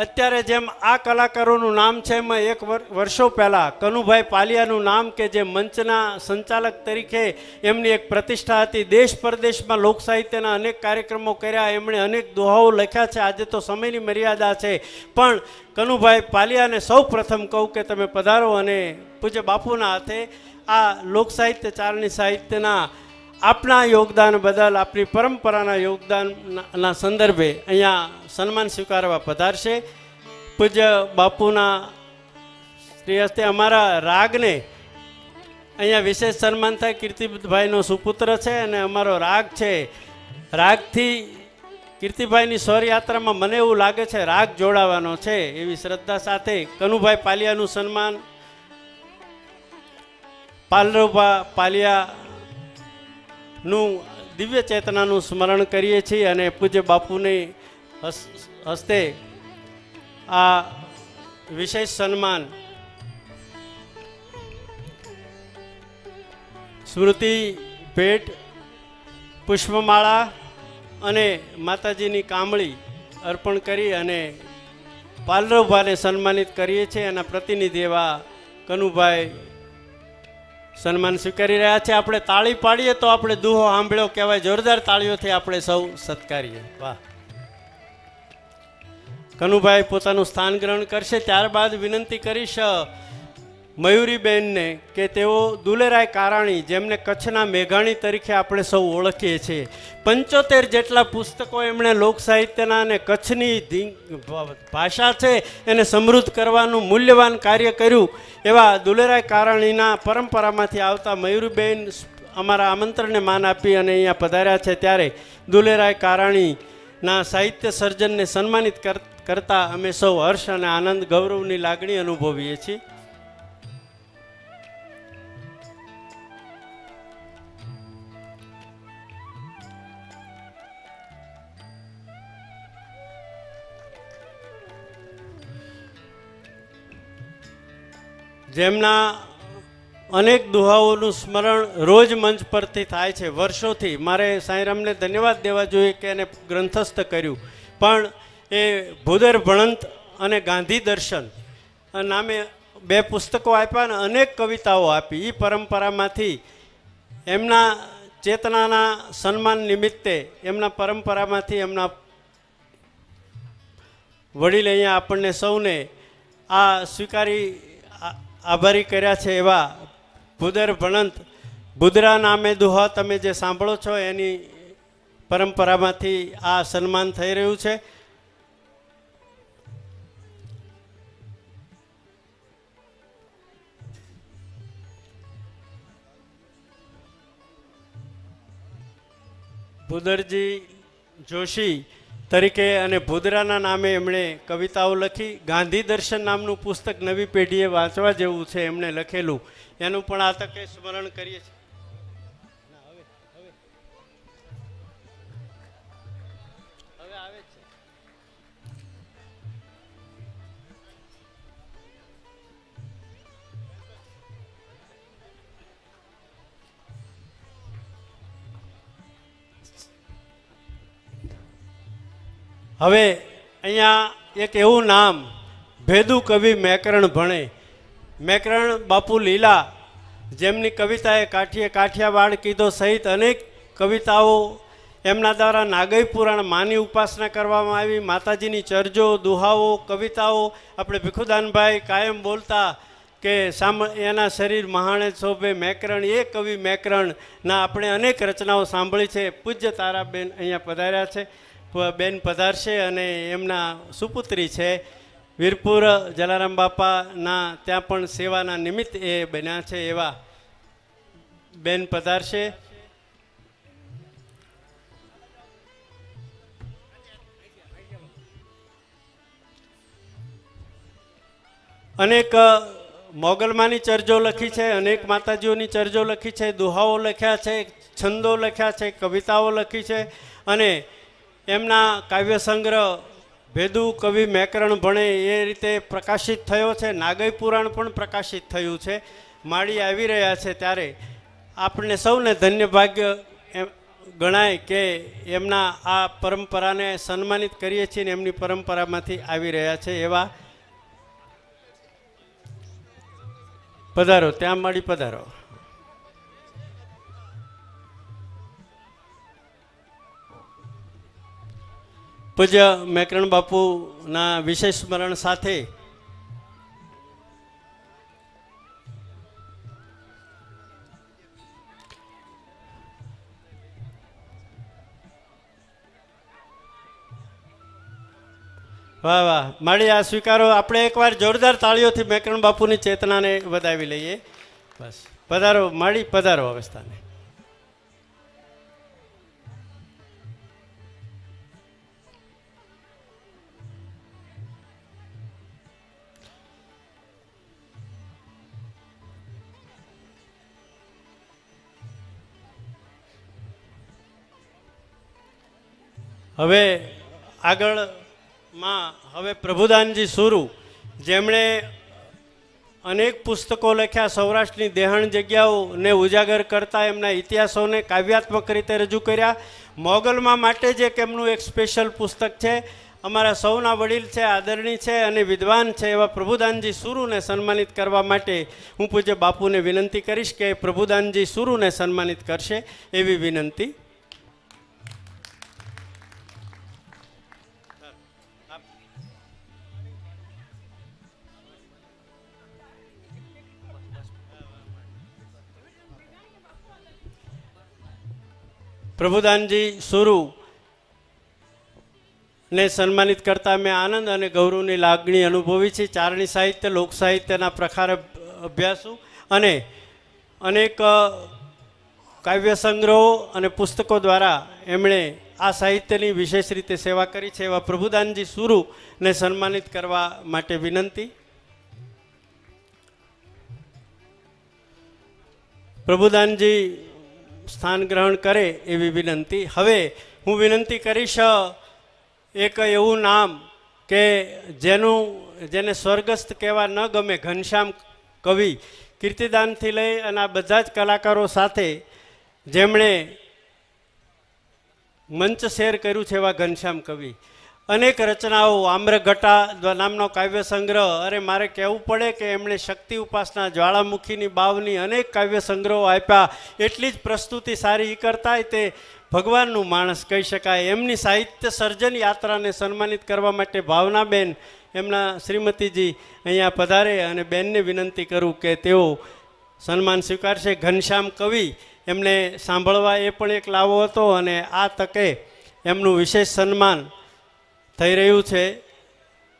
અત્યારે જેમ આ કલાકારોનું નામ છે, એમાં એક વર્ષો પહેલાં કનુભાઈ પાલિયાનું નામ, કે જે મંચના સંચાલક તરીકે એમની એક પ્રતિષ્ઠા હતી. દેશ પરદેશમાં લોક સાહિત્યના અનેક કાર્યક્રમો કર્યા, એમણે અનેક દોહાઓ લખ્યા છે. આજે તો સમયની મર્યાદા છે, પણ કનુભાઈ પાલિયાને સૌ પ્રથમ કહું કે તમે પધારો અને પૂજ્ય બાપુના હાથે આ લોક સાહિત્ય, ચારણી સાહિત્યના આપના યોગદાન બદલ, આપણી પરંપરાના યોગદાનના સંદર્ભે અહીંયા સન્માન સ્વીકારવા પધારશે. પૂજ્ય બાપુના શ્રી હસ્તે અમારા રાગને અહીંયા વિશેષ સન્માન થાય. કીર્તિભાઈનો સુપુત્ર છે અને અમારો રાગ છે. રાગથી કીર્તિભાઈની સ્વરયાત્રામાં મને એવું લાગે છે રાગ જોડાવાનો છે, એવી શ્રદ્ધા સાથે કનુભાઈ પાલિયાનું સન્માન, પાલરવભા પાલિયાનું દિવ્ય ચેતનાનું સ્મરણ કરીએ છીએ. અને પૂજ્ય બાપુની હસ્તે આ વિશેષ સન્માન સ્મૃતિ ભેટ, પુષ્પમાળા અને માતાજીની કામળી અર્પણ કરી અને પાલરવભાઈને સન્માનિત કરીએ છીએ. એના પ્રતિનિધિ એવા કનુભાઈ સન્માન સ્વીકારી રહ્યા છે. આપણે તાળી પાડીએ તો આપણે દુહો સાંભળ્યો કહેવાય. જોરદાર તાળીઓથી આપણે સૌ સત્કારીએ. વાહ. કનુભાઈ પોતાનું સ્થાન ગ્રહણ કરશે. ત્યારબાદ વિનંતી કરીશ મયુરીબેનને કે તેઓ દુલેરાય કારાણી, જેમને કચ્છના મેઘાણી તરીકે આપણે સૌ ઓળખીએ છીએ, 75 જેટલા પુસ્તકો એમણે લોક સાહિત્યના અને કચ્છની ભાષા છે એને સમૃદ્ધ કરવાનું મૂલ્યવાન કાર્ય કર્યું. એવા દુલેરાય કારાણીના પરંપરામાંથી આવતા મયુરીબેન અમારા આમંત્રણને માન આપી અને અહીંયા પધાર્યા છે. ત્યારે દુલેરાય કારાણીના સાહિત્ય સર્જનને સન્માનિત કરતા અમે સૌ હર્ષ અને આનંદ ગૌરવની લાગણી અનુભવીએ છીએ. જેમના અનેક દુહાઓનું સ્મરણ રોજ મંચ પરથી થાય છે વર્ષોથી. મારે સાંઈરામને ધન્યવાદ દેવા જોઈએ કે એને ગ્રંથસ્થ કર્યું. પણ એ ભૂદર ભણંત અને ગાંધી દર્શન નામે 2 પુસ્તકો આપ્યા અને અનેક કવિતાઓ આપી. એ પરંપરામાંથી એમના ચેતનાના સન્માન નિમિત્તે એમના પરંપરામાંથી એમના વડીલ અહીંયા આપણને સૌને આ સ્વીકારી આભારી કર્યા છે. એવા ભૂદર ભણંત ભૂદરા નામે દુહા તમે જે સાંભળો છો એની પરંપરામાંથી આ સન્માન થઈ રહ્યું છે. ભૂદરજી જોશી તરીકે અને ભૂદરાના નામે એમણે કવિતાઓ લખી. ગાંધી દર્શન નામનું પુસ્તક નવી પેઢીએ વાંચવા જેવું છે એમણે લખેલું. એનું પણ આ તકે સ્મરણ કરીએ છીએ. હવે આવે છે. હવે અહીંયા એક એવું નામ, ભેદુ કવિ મેકરણ ભણે. મેકરણ બાપુ લીલા, જેમની કવિતાએ કાઠીએ કાઠિયાવાડ કીધો સહિત અનેક કવિતાઓ એમના દ્વારા નાગઈ પુરાણ માની ઉપાસના કરવામાં આવી. માતાજીની ચરજો, દુહાઓ, કવિતાઓ આપણે ભીખુદાનભાઈ કાયમ બોલતા કે એના શરીર મહાણે શોભે મેકરણ. એ કવિ મેકરણના આપણે અનેક રચનાઓ સાંભળી છે. પૂજ્ય તારાબેન અહીંયા પધાર્યા છે, બેન પધારશે અને એમના સુપુત્રી છે વીરપુર જલારામ બાપાના ત્યાં પણ સેવાના નિમિત્ત એ બન્યા છે. એવા બેન પધારશે. અનેક મોગલમાની ચરજો લખી છે, અનેક માતાજીઓની ચરજો લખી છે, દુહાઓ લખ્યા છે, છંદો લખ્યા છે, કવિતાઓ લખી છે. અને એમના કાવ્ય સંગ્રહ ભેદુ કવિ મેકરણ ભણે એ રીતે પ્રકાશિત થયો છે. નાગઈ પુરાણ પણ પ્રકાશિત થયું છે. માળી આવી રહ્યા છે ત્યારે આપણને સૌને ધન્ય ભાગ્ય ગણાય કે એમના આ પરંપરાને સન્માનિત કરીએ છીએ ને એમની પરંપરામાંથી આવી રહ્યા છે. એવા પધારો, ત્યાં માળી પધારો. પૂજ્ય મેકરણ બાપુના વિશેષ સ્મરણ સાથે વાહ વાહ માળી આ સ્વીકારો. આપણે એકવાર જોરદાર તાળીઓથી મેકરણ બાપુની ચેતનાને વધાવી લઈએ. બસ પધારો માળી, પધારો અવસ્થાને. હવે આગળમાં હવે પ્રભુદાનજી સુરુ, જેમણે અનેક પુસ્તકો લખ્યા, સૌરાષ્ટ્રની દેહાણ જગ્યાઓને ઉજાગર કરતા એમના ઇતિહાસોને કાવ્યાત્મક રીતે રજૂ કર્યા. મોગલમાં માટે જ એક એમનું એક સ્પેશિયલ પુસ્તક છે. અમારા સૌના વડીલ છે, આદરણીય છે અને વિદ્વાન છે એવા પ્રભુદાનજી સુરુને સન્માનિત કરવા માટે હું પૂજ્ય બાપુને વિનંતી કરીશ કે પ્રભુદાનજી સુરુને સન્માનિત કરશે એવી વિનંતી. પ્રભુદાનજી સુરુ ને સન્માનિત કરતા મેં આનંદ અને ગૌરવની લાગણી અનુભવી છે. ચારણી સાહિત્ય, લોક સાહિત્યના પ્રખાર અભ્યાસુ અને અનેક કાવ્ય સંગ્રહો અને પુસ્તકો દ્વારા એમણે આ સાહિત્યની વિશેષ રીતે સેવા કરી છે એવા પ્રભુદાનજી સુરુને સન્માનિત કરવા માટે વિનંતી. પ્રભુદાનજી સ્થાન ગ્રહણ કરે એવી વિનંતી. હવે હું વિનંતી કરીશ એક એવું નામ કે જેને સ્વર્ગસ્થ કહેવા ન ગમે, ઘનશ્યામ કવિ, કીર્તિદાનથી લઈ અને આ બધા જ કલાકારો સાથે જેમણે મંચ શેર કર્યું છે એવા ઘનશ્યામ કવિ. અનેક રચનાઓ, આમ્રઘટા નામનો કાવ્ય સંગ્રહ, અરે મારે કહેવું પડે કે એમણે શક્તિ ઉપાસના, જ્વાળામુખીની બાવની અનેક કાવ્ય સંગ્રહો આપ્યા. એટલી જ પ્રસ્તુતિ સારી કરતા તે ભગવાનનું માણસ કહી શકાય. એમની સાહિત્ય સર્જન યાત્રાને સન્માનિત કરવા માટે ભાવનાબેન એમના શ્રીમતીજી અહીંયા પધારે અને બેનને વિનંતી કરું કે તેઓ સન્માન સ્વીકારશે. ઘનશ્યામ કવિ એમને સાંભળવા એ પણ એક લાવો હતો અને આ તકે એમનું વિશેષ સન્માન થઈ રહ્યું છે.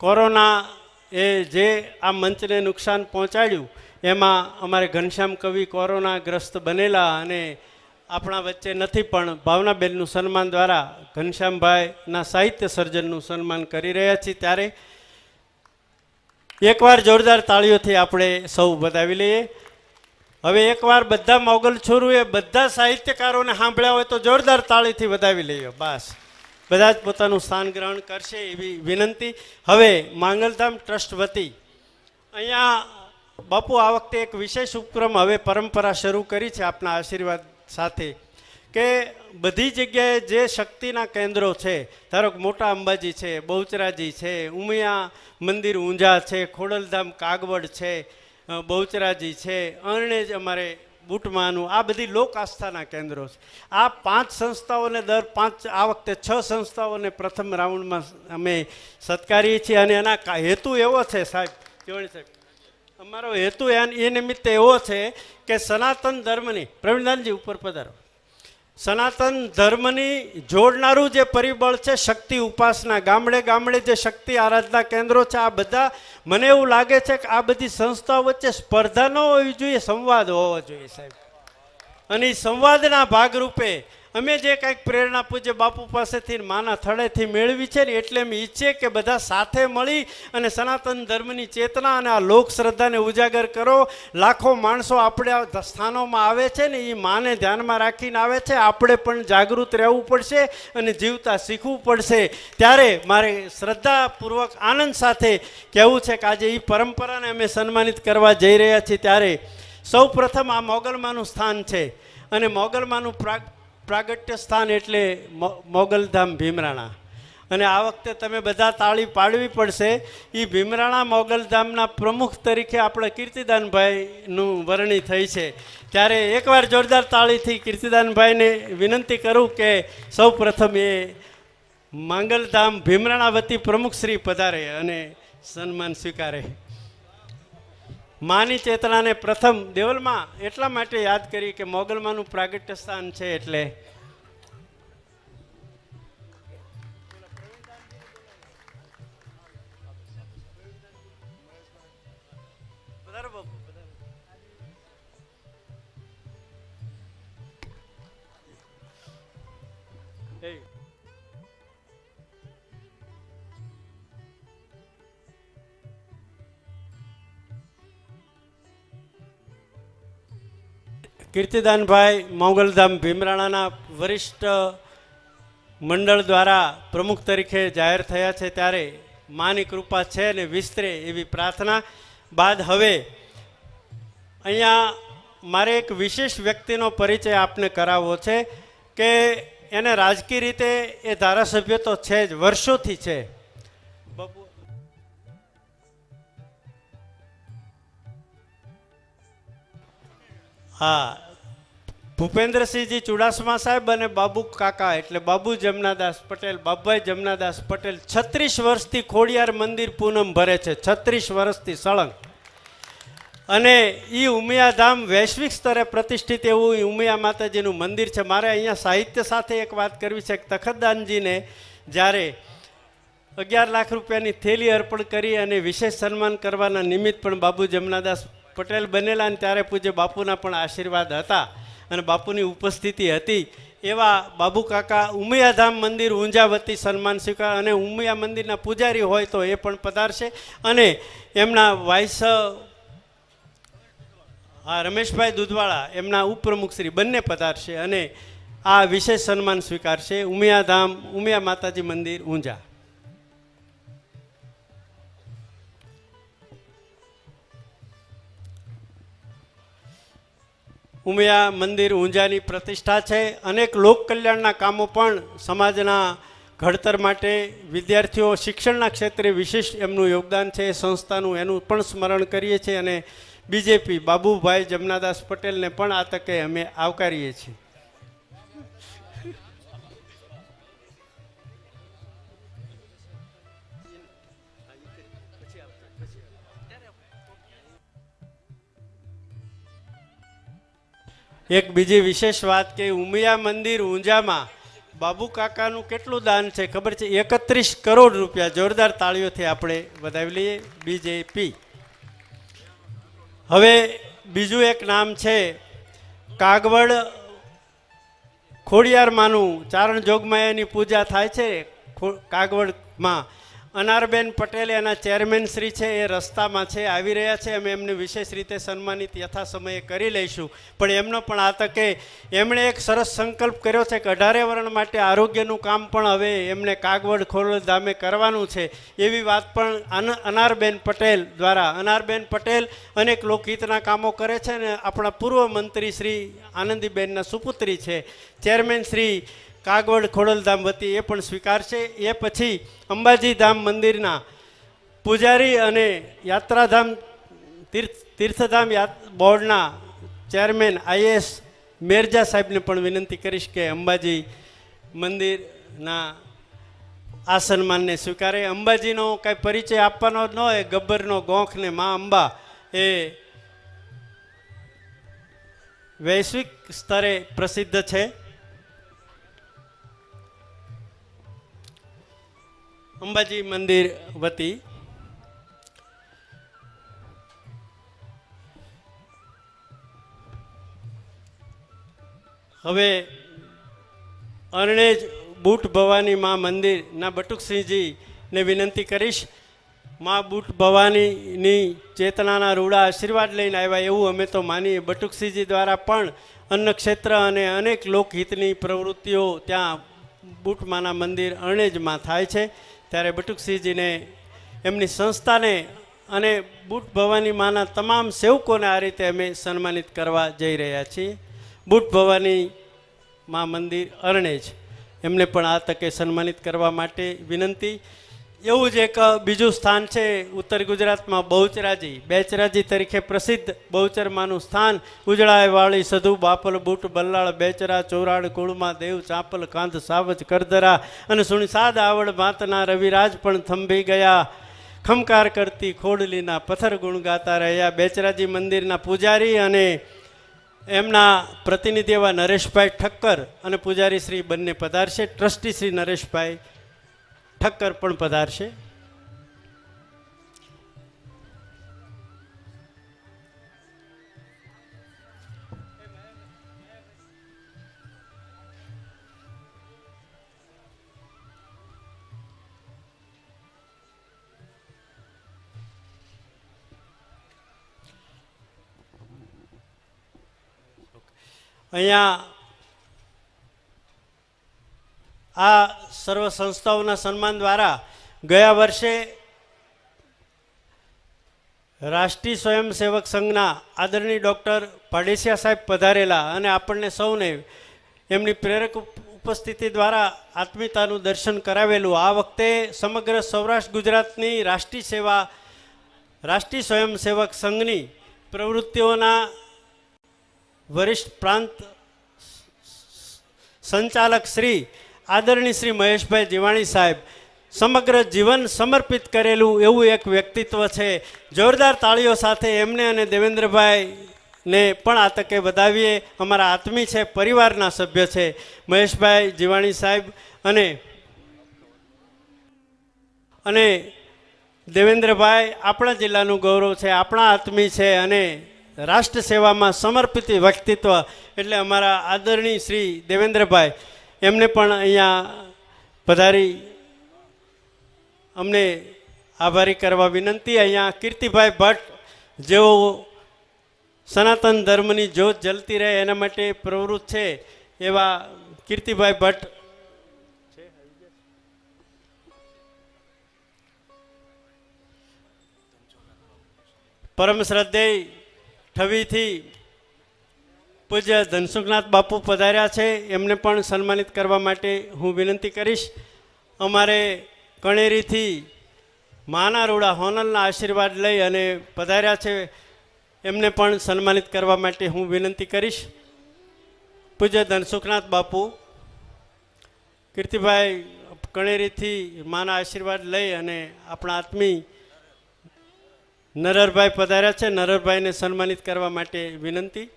કોરોના એ જે આ મંચને નુકસાન પહોંચાડ્યું એમાં અમારે ઘનશ્યામ કવિ કોરોનાગ્રસ્ત બનેલા અને આપણા વચ્ચે નથી, પણ ભાવનાબેનનું સન્માન દ્વારા ઘનશ્યામભાઈના સાહિત્ય સર્જનનું સન્માન કરી રહ્યા છીએ. ત્યારે એકવાર જોરદાર તાળીઓથી આપણે સૌ વધાવી લઈએ. હવે એકવાર બધા મોગલ છોરુએ બધા સાહિત્યકારોને સાંભળ્યા હોય તો જોરદાર તાળીથી વધાવી લઈએ. બસ બધા જ પોતાનું સ્થાન ગ્રહણ કરશે એવી વિનંતી. હવે માંગલધામ ટ્રસ્ટ વતી અહીંયા બાપુ આ વખતે એક વિશેષ ઉપક્રમ, હવે પરંપરા શરૂ કરી છે આપના આશીર્વાદ સાથે કે બધી જગ્યાએ જે શક્તિના કેન્દ્રો છે, ધારો કે મોટા અંબાજી છે, બહુચરાજી છે, ઉમિયા મંદિર ઊંઝા છે, ખોડલધામ કાગવડ છે, બહુચરાજી છે, અરણે જ અમારે બુટમાનું, આ બધી લોક આસ્થાના કેન્દ્રો છે. આ 5 સંસ્થાઓને આ વખતે 6 સંસ્થાઓને પ્રથમ રાઉન્ડમાં અમે સત્કારીએ છીએ અને એના હેતુ એવો છે સાહેબ, કેવળી સાહેબ, અમારો હેતુ એ નિમિત્તે એવો છે કે સનાતન ધર્મની, પ્રવીણદાનજી ઉપર પધારો, સનાતન ધર્મની જોડનારું જે પરિબળ છે શક્તિ ઉપાસના, ગામડે ગામડે જે શક્તિ આરાધના કેન્દ્રો છે, આ બધા મને એવું લાગે છે કે આ બધી સંસ્થાઓ વચ્ચે સ્પર્ધા ન હોવી જોઈએ, સંવાદ હોવો જોઈએ સાહેબ. અને એ સંવાદના ભાગરૂપે અમે જે કંઈક પ્રેરણા પૂજ્ય બાપુ પાસેથી માના થળેથી મેળવી છે ને, એટલે અમે ઈચ્છીએ કે બધા સાથે મળી અને સનાતન ધર્મની ચેતના અને આ લોક શ્રદ્ધાને ઉજાગર કરો. લાખો માણસો આપણે સ્થાનોમાં આવે છે ને, એ માને ધ્યાનમાં રાખીને આવે છે. આપણે પણ જાગૃત રહેવું પડશે અને જીવતા શીખવું પડશે. ત્યારે મારે શ્રદ્ધાપૂર્વક આનંદ સાથે કહેવું છે કે આજે એ પરંપરાને અમે સન્માનિત કરવા જઈ રહ્યા છીએ. ત્યારે સૌ પ્રથમ આ મોગલમાનું સ્થાન છે અને મોગલમાનું પ્રાગટ્ય સ્થાન એટલે મોગલધામ ભીમરાણા. અને આ વખતે તમે બધા તાળી પાડવી પડશે. એ ભીમરાણા મોગલધામના પ્રમુખ તરીકે આપણે કીર્તિદાનભાઈનું વરણી થઈ છે. ત્યારે એકવાર જોરદાર તાળીથી કીર્તિદાનભાઈને વિનંતી કરું કે સૌ પ્રથમ એ માંગલધામ ભીમરાણા વતી પ્રમુખ શ્રી પધારે અને સન્માન સ્વીકારે. માની ચેતનાને પ્રથમ દેવલમાં એટલા માટે યાદ કરી કે મોગલમાનું પ્રાગટ્ય સ્થાન છે. એટલે કીર્તિદાનભાઈ મોગલધામ ભીમરાણાના વરિષ્ઠ મંડળ દ્વારા પ્રમુખ તરીકે જાહેર થયા છે. ત્યારે માની કૃપા છે ને વિસ્તરે એવી પ્રાર્થના બાદ હવે અહીંયા મારે એક વિશેષ વ્યક્તિનો પરિચય આપને કરાવવો છે કે એને રાજકીય રીતે એ ધારાસભ્ય તો છે જ, વર્ષોથી છે, હા, ભૂપેન્દ્રસિંહજી ચુડાસમા સાહેબ અને બાબુ કાકા એટલે બાબુ જમનાદાસ પટેલ, બાબુભાઈ જમનાદાસ પટેલ 36 વર્ષથી ખોડિયાર મંદિર પૂનમ ભરે છે, 36 વર્ષથી સળંગ. અને એ ઉમિયાધામ વૈશ્વિક સ્તરે પ્રતિષ્ઠિત એવું ઉમિયા માતાજીનું મંદિર છે. મારે અહીંયા સાહિત્ય સાથે એક વાત કરવી છે કે તખતદાનજીને જ્યારે 11 લાખ રૂપિયાની થેલી અર્પણ કરી અને વિશેષ સન્માન કરવાના નિમિત્ત પણ બાબુ જમનાદાસ પટેલ બનેલા, અને ત્યારે પૂજ્ય બાપુના પણ આશીર્વાદ હતા અને બાપુની ઉપસ્થિતિ હતી. એવા બાબુ કાકા ઉમિયાધામ મંદિર ઊંઝા વતી સન્માન સ્વીકાર, અને ઉમિયા મંદિરના પૂજારી હોય તો એ પણ પધારશે, અને એમના વાઇસ રમેશભાઈ દૂધવાળા એમના ઉપપ્રમુખ શ્રી બંને પધારશે અને આ વિશેષ સન્માન સ્વીકારશે. ઉમિયાધામ ઉમિયા માતાજી મંદિર ઊંઝા. ઉમિયા મંદિર ઊંઝાની પ્રતિષ્ઠા છે. અનેક લોક કલ્યાણના કામો પણ સમાજના ઘડતર માટે, વિદ્યાર્થીઓ શિક્ષણના ક્ષેત્રે વિશેષ એમનું યોગદાન છે. સંસ્થાનું એનું પણ સ્મરણ કરીએ છીએ અને બીજેપી બાબુભાઈ જમનાદાસ પટેલને પણ આ તકે અમે આવકારીએ છીએ. એક બીજી વિશેષ વાત કે ઉમિયા મંદિર ઊંઝામાં બાબુ કાકાનું કેટલું દાન છે ખબર છે? 31 કરોડ રૂપિયા. જોરદાર તાળીઓથી આપણે વધાવી લઈએ. બીજેપી. હવે બીજું એક નામ છે કાગવડ ખોડિયારમાંનું ચારણ જોગમાયાની પૂજા થાય છે કાગવડમાં. અનારબેન પટેલ એના ચેરમેન શ્રી છે, એ રસ્તામાં છે, આવી રહ્યા છે. અમે એમને વિશેષ રીતે સન્માનિત યથા સમયે કરી લઈશું. પણ એમનો પણ આ તકે એમણે એક સરસ સંકલ્પ કર્યો છે કે 18 વર્ણ માટે આરોગ્યનું કામ પણ હવે એમને કાગવડ ખોડલધામે કરવાનું છે. એવી વાત પણ અનારબેન પટેલ દ્વારા, અનારબેન પટેલ અનેક લોકહિતના કામો કરે છે અને આપણા પૂર્વ મંત્રી શ્રી આનંદીબેનના સુપુત્રી છે. ચેરમેન શ્રી કાગવડ ખોડલધામ વતી એ પણ સ્વીકારશે. એ પછી અંબાજી ધામ મંદિરના પૂજારી અને યાત્રાધામ તીર્થધામ બોર્ડના ચેરમેન IAS મેરજા સાહેબને પણ વિનંતી કરીશ કે અંબાજી મંદિરના આ સન્માનને સ્વીકારે. અંબાજીનો કાંઈ પરિચય આપવાનો જ ન હોય, ગબ્બરનો ગોખ ને મા અંબા એ વૈશ્વિક સ્તરે પ્રસિદ્ધ છે. અંબાજી મંદિર વતી હવે અરણેજ બુટ ભવાની મા મંદિરના બટુકસિંહજીને વિનંતી કરીશ. મા બુટ ભવાનીની ચેતનાના રૂડા આશીર્વાદ લઈને આવ્યા એવું અમે તો માનીએ. બટુકસિંહજી દ્વારા પણ અન્ન ક્ષેત્ર અને અનેક લોકહિતની પ્રવૃત્તિઓ ત્યાં બુટમાના મંદિર અરણેજમાં થાય છે. ત્યારે બટુકસિંહજીને, એમની સંસ્થાને અને બુટ ભવાની માના તમામ સેવકોને આ રીતે અમે સન્માનિત કરવા જઈ રહ્યા છીએ. બુટ ભવાની મા મંદિર અરણેજ એમને પણ આ તકે સન્માનિત કરવા માટે વિનંતી. એવું જ એક બીજું સ્થાન છે ઉત્તર ગુજરાતમાં, બહુચરાજી. બેચરાજી તરીકે પ્રસિદ્ધ બહુચરમાનું સ્થાન. ઉજળાય વાળી સધુ બાપલ બુટ બલ્લાળ બેચરા ચોરાડ કુળમાં દેવ ચાંપલ કાંધ સાવજ કરદરા અને સુણી સાદ આવડ માતના રવિરાજ પણ થંભી ગયા. ખમકાર કરતી ખોડલીના પથ્થર ગુણ ગાતા રહ્યા. બેચરાજી મંદિરના પૂજારી અને એમના પ્રતિનિધિ એવા નરેશભાઈ ઠક્કર અને પૂજારી શ્રી બંને પધારશે. ટ્રસ્ટી શ્રી નરેશભાઈ ઠક્કર પણ પધારશે. અહીંયા આ સર્વ સંસ્થાઓના સન્માન દ્વારા ગયા વર્ષે રાષ્ટ્રીય સ્વયંસેવક સંઘના આદરણીય ડૉક્ટર પાડેસિયા સાહેબ પધારેલા અને આપણને સૌને એમની પ્રેરક ઉપસ્થિતિ દ્વારા આત્મીયતાનું દર્શન કરાવેલું. આ વખતે સમગ્ર સૌરાષ્ટ્ર ગુજરાતની રાષ્ટ્રીય સેવા, રાષ્ટ્રીય સ્વયંસેવક સંઘની પ્રવૃત્તિઓના વરિષ્ઠ પ્રાંત સંચાલક શ્રી આદરણીય શ્રી મહેશભાઈ જીવાણી સાહેબ સમગ્ર જીવન સમર્પિત કરેલું એવું એક વ્યક્તિત્વ છે. જોરદાર તાળીઓ સાથે એમને અને દેવેન્દ્રભાઈને પણ આ તકે વધાવીએ. અમારા આત્મી છે, પરિવારના સભ્ય છે મહેશભાઈ જીવાણી સાહેબ અને દેવેન્દ્રભાઈ આપણા જિલ્લાનું ગૌરવ છે, આપણા આત્મી છે અને રાષ્ટ્ર સેવામાં સમર્પિત વ્યક્તિત્વ એટલે અમારા આદરણીય શ્રી દેવેન્દ્રભાઈ એમને પણ અહીંયા પધારી અમને આભારી કરવા વિનંતી. અહીંયા કીર્તિભાઈ ભટ્ટ જેઓ સનાતન ધર્મની જ્યોત જલતી રહે એના માટે પ્રવૃત્ત છે એવા કીર્તિભાઈ ભટ્ટ પરમ શ્રદ્ધેય ઠવીથી પૂજ્ય ધનસુખનાથ બાપુ પધાર્યા છે, એમને પણ સન્માનિત કરવા માટે હું વિનંતી કરીશ. અમારે કણેરીથી માના રૂડા હોનલના આશીર્વાદ લઈ અને પધાર્યા છે, એમને પણ સન્માનિત કરવા માટે હું વિનંતી કરીશ. પૂજ્ય ધનસુખનાથ બાપુ કીર્તિભાઈ કણેરીથી માના આશીર્વાદ લઈ અને આપણા આત્મી નરહરભાઈ પધાર્યા છે, નરહરભાઈને સન્માનિત કરવા માટે વિનંતી.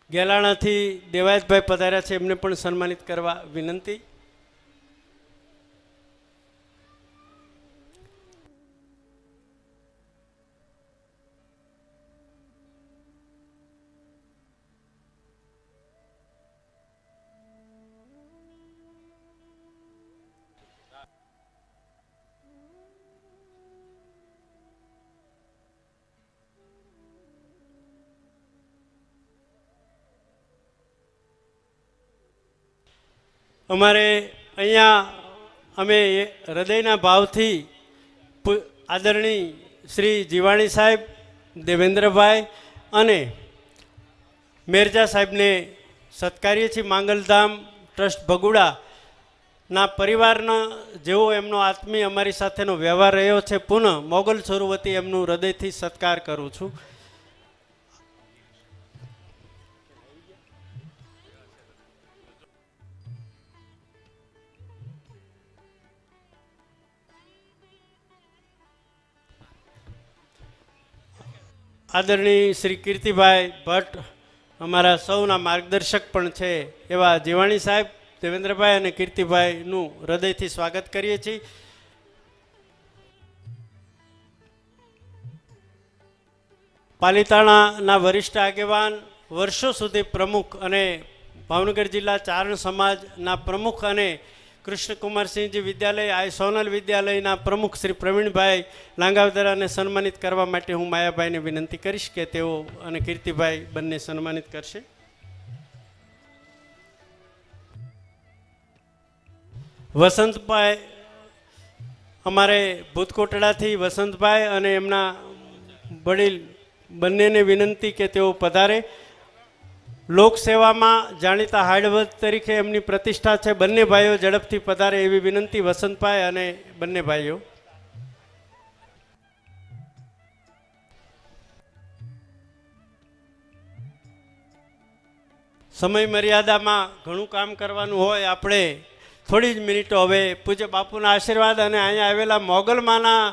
ગેલાણાથી દેવાયતભાઈ પધાર્યા છે, એમને પણ સન્માનિત કરવા વિનંતી. અમારે અહીંયા અમે હૃદયના ભાવથી આદરણીય શ્રી જીવાણી સાહેબ, દેવેન્દ્રભાઈ અને મેરજા સાહેબને સત્કારીએ છીએ. માંગલધામ ટ્રસ્ટ ભગુડાના પરિવારના જેવો એમનો આત્મી અમારી સાથેનો વ્યવહાર રહ્યો છે, પુનઃ મોગલ છોરુ વતી એમનું હૃદયથી સત્કાર કરું છું. આદરણીય શ્રી કીર્તિભાઈ ભટ્ટ અમારા સૌના માર્ગદર્શક પણ છે એવા જીવાણી સાહેબ, દેવેન્દ્રભાઈ અને કીર્તિભાઈનું હૃદયથી સ્વાગત કરીએ છીએ. પાલિતાણાના વરિષ્ઠ આગેવાન, વર્ષો સુધી પ્રમુખ અને ભાવનગર જિલ્લા ચારણ સમાજના પ્રમુખ અને કૃષ્ણકુમારસિંહજી વિદ્યાલય સોનલ વિદ્યાલયના પ્રમુખ શ્રી પ્રવીણભાઈ લાંગાવદરાને સન્માનિત કરવા માટે હું માયાભાઈને વિનંતી કરીશ કે તેઓ અને કીર્તિભાઈ બંને સન્માનિત કરશે. વસંતભાઈ અમારે ભૂતકોટડાથી વસંતભાઈ અને એમના વડીલ બંનેને વિનંતી કે તેઓ પધારે. લોકસેવામાં જાણીતા હાર્ડવર્ક તરીકે એમની પ્રતિષ્ઠા છે. બંને ભાઈઓ ઝડપથી પધારે એવી વિનંતી, વસંતભાઈ અને બંને ભાઈઓ. સમય મર્યાદામાં ઘણું કામ કરવાનું હોય, આપણે થોડી જ મિનિટો હવે પૂજ્ય બાપુના આશીર્વાદ અને અહીંયા આવેલા મોગલમાના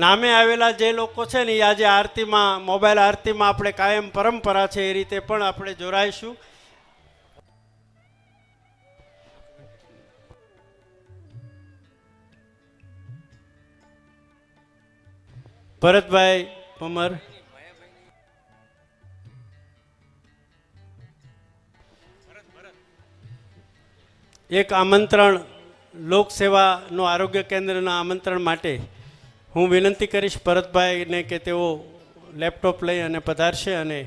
નામે આવેલા જે લોકો છે ને એ આજે આરતીમાં, મોબાઈલ આરતીમાં આપણે કાયમ પરંપરા છે એ રીતે પણ આપણે જોડાઈશું. ભરતભાઈ પમર, એક આમંત્રણ લોકસેવાનું આરોગ્ય કેન્દ્રના આમંત્રણ માટે હું વિનંતી કરીશ ભરતભાઈને કે તેઓ લેપટોપ લઈ અને પધારશે. અને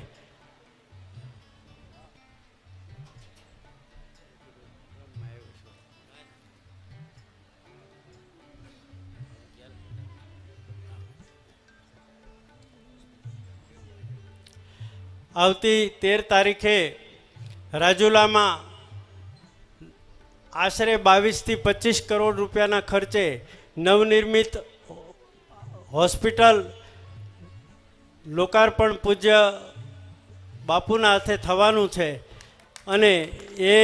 આવતી 13 તારીખે રાજુલામાં આશરે 22 થી 25 કરોડ રૂપિયાના ખર્ચે નવનિર્મિત હોસ્પિટલ લોકાર્પણ પૂજ્ય બાપુના હાથે થવાનું છે અને એ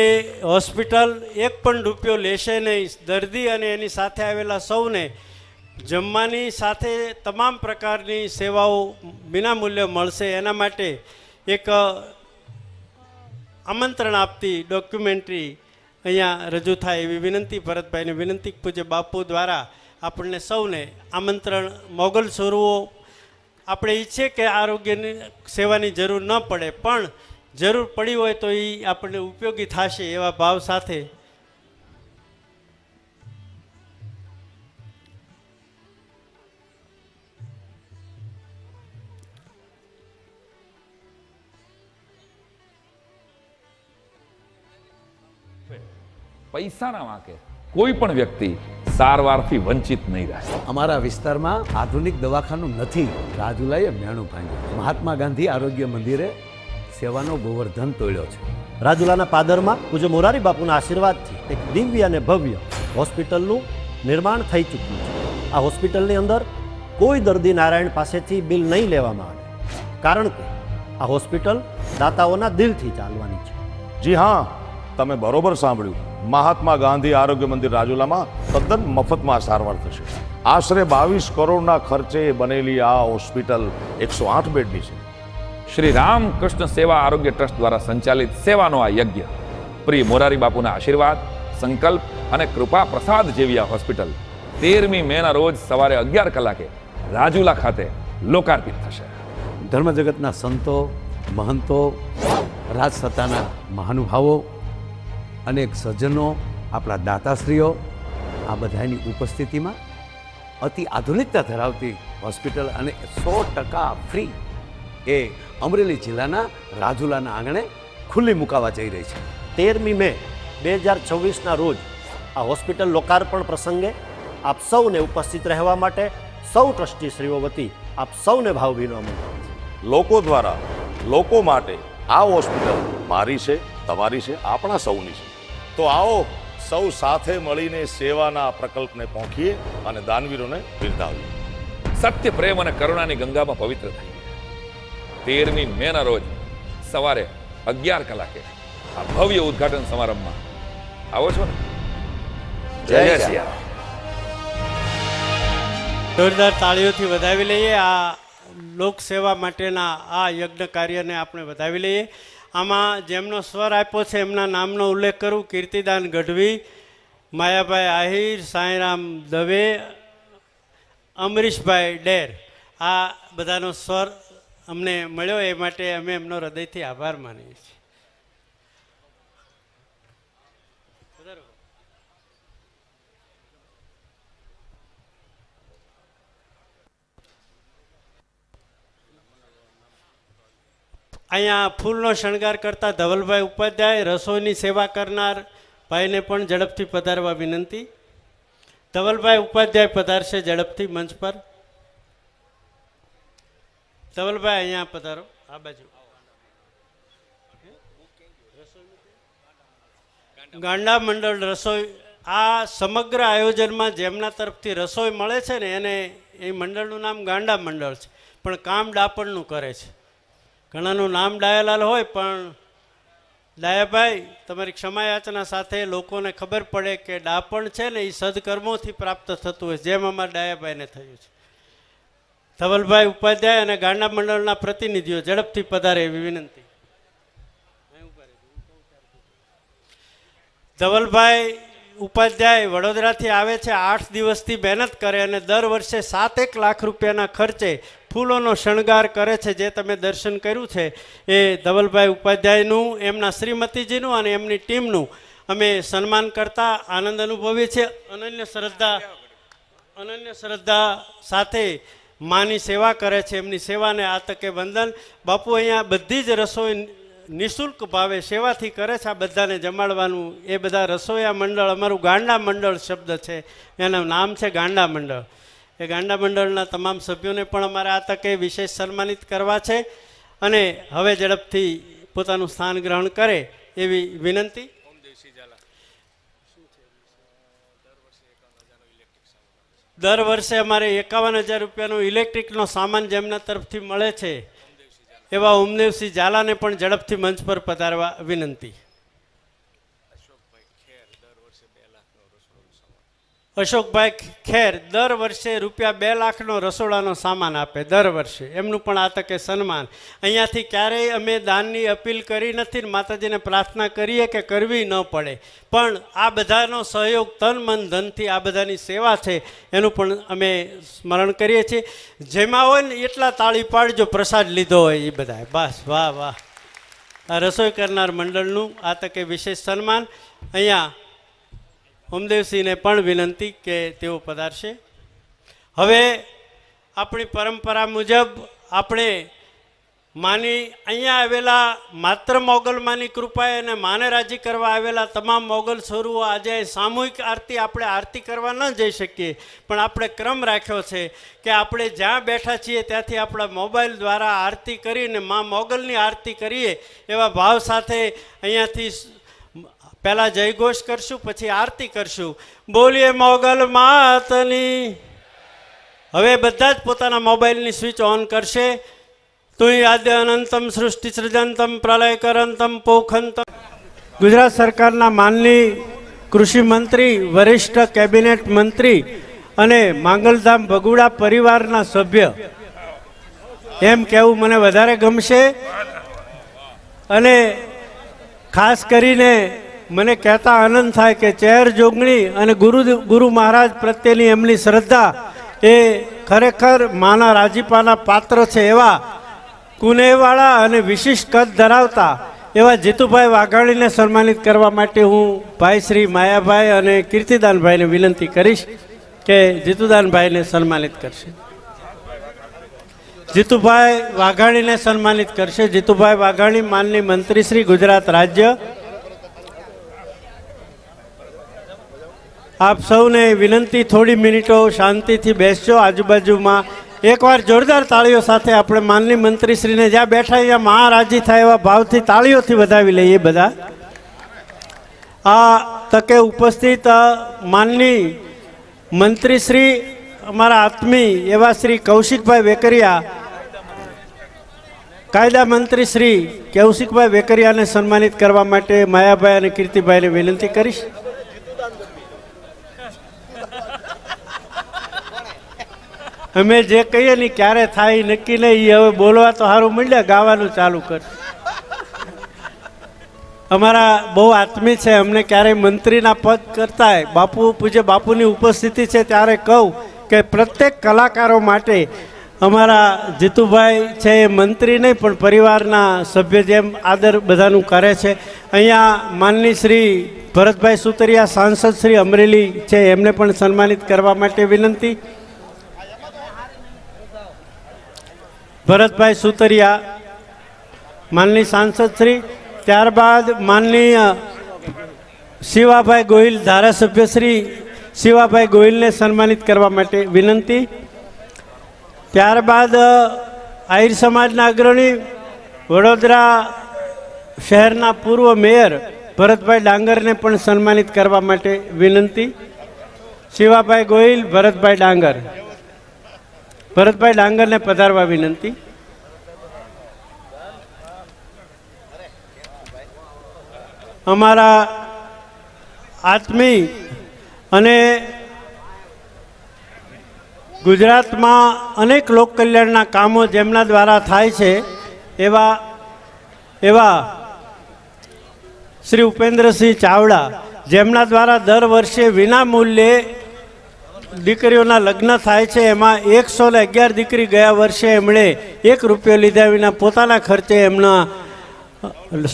હોસ્પિટલ એક પણ રૂપિયો લેશે નહીં. દર્દી અને એની સાથે આવેલા સૌને જમવાની સાથે તમામ પ્રકારની સેવાઓ વિનામૂલ્યે મળશે. એના માટે એક આમંત્રણ આપતી ડોક્યુમેન્ટરી અહીંયા રજૂ થાય એવી વિનંતી ભરતભાઈને વિનંતી પૂજ્ય બાપુ દ્વારા આપણને સૌને આમંત્રણ. મોગલ સોરુઓ આપણે ઈચ્છીએ કે આરોગ્યની સેવાની જરૂર ન પડે, પણ જરૂર પડી હોય તો એ આપણને ઉપયોગી થશે એવા ભાવ સાથે પૈસાના વાંકે કોઈ પણ વ્યક્તિ સારવારથી વંચિત નહીં રહે. અમારા વિસ્તારમાં આધુનિક દવાખાનું નથી. રાજુલાએ મેણું ભાંગ્યું. મહાત્મા ગાંધી આરોગ્ય મંદિરે સેવાનો ગોવર્ધન તોડ્યો છે. રાજુલાના પાદરમાં પૂજ્ય મોરારી બાપુના આશીર્વાદથી એક દિવ્ય અને ભવ્ય હોસ્પિટલનું નિર્માણ થઈ ચૂક્યું છે. આ હોસ્પિટલની અંદર કોઈ દર્દી નારાયણ પાસેથી બિલ નહીં લેવામાં આવે, કારણ કે આ હોસ્પિટલ દાતાઓના દિલથી ચાલવાની છે. જી હા, તમે બરોબર સાંભળ્યું. મહાત્મા ગાંધી આરોગ્ય મંદિર રાજુલામાં તદ્દન મફતમાં સારવાર થશે. આશરે 22 કરોડના ખર્ચે બનેલી આ હોસ્પિટલ 108 બેડની છે. શ્રી રામકૃષ્ણ સેવા આરોગ્ય ટ્રસ્ટ દ્વારા સંચાલિત સેવાનો આ યજ્ઞ પ્રિય મોરારી બાપુના આશીર્વાદ, સંકલ્પ અને કૃપા પ્રસાદ જેવી આ હોસ્પિટલ 13મી મેના રોજ સવારે 11 કલાકે રાજુલા ખાતે લોકાર્પિત થશે. ધર્મજગતના સંતો, મહંતો, રાજસત્તાના મહાનુભાવો, અનેક સજ્જનો, આપણા દાતાશ્રીઓ, આ બધાની ઉપસ્થિતિમાં અતિ આધુનિકતા ધરાવતી હોસ્પિટલ અને 100% ફ્રી એ અમરેલી જિલ્લાના રાજુલાના આંગણે ખુલ્લી મુકાવા જઈ રહી છે. 13મી મે 2026ના રોજ આ હોસ્પિટલ લોકાર્પણ પ્રસંગે આપ સૌને ઉપસ્થિત રહેવા માટે સૌ ટ્રસ્ટીશ્રીઓ વતી આપ સૌને ભાવભીનું આમંત્રણ છે. લોકો દ્વારા લોકો માટે આ હોસ્પિટલ મારી છે, તમારી છે, આપણા સૌની છે. તો આવો સૌ સાથે મળીને સેવાના પ્રકલ્પને પહોંચીએ અને દાનવીરોને બિરદાવીએ. સત્ય, પ્રેમ અને કરુણાની ગંગામાં પવિત્ર થઈએ. 13મી મેના રોજ સવારે 11 કલાકે આ ભવ્ય ઉદ્ઘાટન સમારંભમાં આવો છો ને? જય શ્રી રામ. જોરદાર તાળીઓથી વધાવી લઈએ. આ લોકસેવા માટેના આ યજ્ઞ કાર્યને આપણે વધાવી લઈએ. આમાં જેમનો સ્વર આપ્યો છે એમના નામનો ઉલ્લેખ કરું: કીર્તિદાન ગઢવી, માયાભાઈ આહિર, સાંઈરામ દવે, અમરીશભાઈ ડેર. આ બધાનો સ્વર અમને મળ્યો એ માટે અમે એમનો હૃદયથી આભાર માનીએ છીએ. અહીંયા ફૂલનો શણગાર કરતા ધવલભાઈ ઉપાધ્યાય, રસોઈની સેવા કરનાર ભાઈને પણ ઝડપથી પધારવા વિનંતી. ધવલભાઈ ઉપાધ્યાય પધારશે ઝડપથી મંચ પર. ધવલભાઈ અહીંયા પધારો, આ બાજુ. ગાંડા મંડળ રસોઈ, આ સમગ્ર આયોજનમાં જેમના તરફથી રસોઈ મળે છે ને એને એ મંડળનું નામ ગાંડા મંડળ છે, પણ કામ ડાપણનું કરે છે. ઘણાનું નામ ડાયાલાલ હોય, પણ ડાયાભાઈ તમારી ક્ષમાયાચના સાથે લોકોને ખબર પડે કે ડાપણ છે ને એ સદકર્મોથી પ્રાપ્ત થતું હોય, જેમ અમારા ડાયાભાઈને થયું છે. ધવલભાઈ ઉપાધ્યાય અને ગાંડા મંડળના પ્રતિનિધિઓ ઝડપથી પધારે એવી વિનંતી. ધવલભાઈ ઉપાધ્યાય વડોદરાથી આવે છે. 8 દિવસથી મહેનત કરે અને દર વર્ષે 7-1 લાખ રૂપિયાના ખર્ચે ફૂલોનો શણગાર કરે છે. જે તમે દર્શન કર્યું છે એ ધવલભાઈ ઉપાધ્યાયનું, એમના શ્રીમતીજીનું અને એમની ટીમનું અમે સન્માન કરતા આનંદ અનુભવીએ છીએ. અનન્ય શ્રદ્ધા સાથે માની સેવા કરે છે. એમની સેવાને આ તકે વંદન. બાપુ અહીંયા બધી જ રસોઈ નિઃશુલ્ક ભાવે સેવાથી કરે છે. આ બધાને જમાડવાનું એ બધા રસોઈયા મંડળ, અમારું ગાંડા મંડળ શબ્દ છે, એનું નામ છે ગાંડા મંડળ. એ ગાંડા મંડળના તમામ સભ્યોને પણ અમારે આ તકે વિશેષ સન્માનિત કરવા છે. અને હવે ઝડપથી પોતાનું સ્થાન ગ્રહણ કરે એવી વિનંતી. દર વર્ષે અમારે 51,000 રૂપિયાનો ઇલેક્ટ્રિકનો સામાન જેમના તરફથી મળે છે એવા ઓમદેવસિંહ ઝાલાને પણ ઝડપથી મંચ પર પધારવા વિનંતી. અશોકભાઈ ખેર દર વર્ષે રૂપિયા 2 લાખનો રસોડાનો સામાન આપે દર વર્ષે, એમનું પણ આ તકે સન્માન. અહીંયાથી ક્યારેય અમે દાનની અપીલ કરી નથી, માતાજીને પ્રાર્થના કરીએ કે કરવી ન પડે, પણ આ બધાનો સહયોગ તન મન ધનથી આ બધાની સેવા છે એનું પણ અમે સ્મરણ કરીએ છીએ. જેમાં હોય ને એટલા તાળી પાડજો પ્રસાદ લીધો હોય એ બધા. બસ વાહ વાહ. આ રસોઈ કરનાર મંડળનું આ તકે વિશેષ સન્માન. અહીંયા ઓમદેવસિંહને પણ વિનંતી કે તેઓ પધારશે. હવે આપણી પરંપરા મુજબ આપણે માની અહીંયા આવેલા માત્ર મોગલમાની કૃપાએ અને માને રાજી કરવા આવેલા તમામ મોગલ સ્વરૂપો આજે સામૂહિક આરતી આપણે આરતી કરવા ન જઈ શકીએ, પણ આપણે ક્રમ રાખ્યો છે કે આપણે જ્યાં બેઠા છીએ ત્યાંથી આપણા મોબાઈલ દ્વારા આરતી કરીને મા મોગલની આરતી કરીએ એવા ભાવ સાથે અહીંયાથી પહેલાં જયઘોષ કરશું, પછી આરતી કરશું. બોલીએ મોગલ માતની. હવે બધા જ પોતાના મોબાઈલની સ્વિચ ઓન કરશે. તુંય આદ્ય અનંતમ સૃષ્ટિ સૃજંતમ પ્રલય કરંતમ પોખંતમ. ગુજરાત સરકારના માનની કૃષિ મંત્રી, વરિષ્ઠ કેબિનેટ મંત્રી અને માંગલધામ ભગુડા પરિવારના સભ્ય એમ કહેવું મને વધારે ગમશે. અને ખાસ કરીને મને કહેતા આનંદ થાય કે ચેર જોગણી અને ગુરુ મહારાજ પ્રત્યેની એમની શ્રદ્ધા એ ખરેખર માના રાજીપાના પાત્ર છે. એવા કુનેવાળા અને વિશિષ્ટ કદ ધરાવતા એવા જીતુભાઈ વાઘાણીને સન્માનિત કરવા માટે હું ભાઈ શ્રી માયાભાઈ અને કીર્તિદાનભાઈને વિનંતી કરીશ કે જીતુદાનભાઈને સન્માનિત કરશે. જીતુભાઈ વાઘાણીને સન્માનિત કરશે. જીતુભાઈ વાઘાણી માનની મંત્રી શ્રી ગુજરાત રાજ્ય. આપ સૌને વિનંતી થોડી મિનિટો શાંતિથી બેસજો. આજુબાજુમાં એકવાર જોરદાર તાળીઓ સાથે આપણે માનની મંત્રીશ્રીને જ્યાં બેઠા અહીંયા મહારાજી થાય એવા ભાવથી તાળીઓથી વધાવી લઈએ બધા. આ તકે ઉપસ્થિત માનની મંત્રીશ્રી અમારા આત્મી એવા શ્રી કૌશિકભાઈ વેકરિયા, કાયદા મંત્રી શ્રી કૌશિકભાઈ વેકરિયાને સન્માનિત કરવા માટે માયાભાઈ અને કીર્તિભાઈને વિનંતી કરીશ. અમે જે કહીએ ને ક્યારે થાય નક્કી નહીં. હવે બોલવા તો સારું મળ્યા, ગાવાનું ચાલુ કર. અમારા બહુ આત્મી છે, અમને ક્યારેય મંત્રીના પદ કરતાંય બાપુ પૂજ્ય બાપુની ઉપસ્થિતિ છે ત્યારે કહું કે પ્રત્યેક કલાકારો માટે અમારા જીતુભાઈ છે એ મંત્રી નહીં પણ પરિવારના સભ્ય જેમ આદર બધાનું કરે છે. અહીંયા માનની શ્રી ભરતભાઈ સુતરિયા સાંસદ શ્રી અમરેલી છે, એમને પણ સન્માનિત કરવા માટે વિનંતી. ભરતભાઈ સુતરિયા માનની સાંસદ શ્રી. ત્યારબાદ માનનીય શિવાભાઈ ગોહિલ ધારાસભ્ય શ્રી શિવાભાઈ ગોહિલને સન્માનિત કરવા માટે વિનંતી. ત્યારબાદ આહિર સમાજના અગ્રણી વડોદરા શહેરના પૂર્વ મેયર ભરતભાઈ ડાંગરને પણ સન્માનિત કરવા માટે વિનંતી. શિવાભાઈ ગોહિલ, ભરતભાઈ ડાંગર. ભરતભાઈ ડાંગરને પધારવા વિનંતી. અમારા આત્મી અને ગુજરાતમાં અનેક લોક કલ્યાણના કામો જેમના દ્વારા થાય છે એવા શ્રી ઉપેન્દ્રસિંહ ચાવડા, જેમના દ્વારા દર વર્ષે વિના મૂલ્યે દીકરીઓના લગ્ન થાય છે. એમાં 111 દીકરી ગયા વર્ષે એમણે 1 રૂપિયો લીધા વિના પોતાના ખર્ચે એમના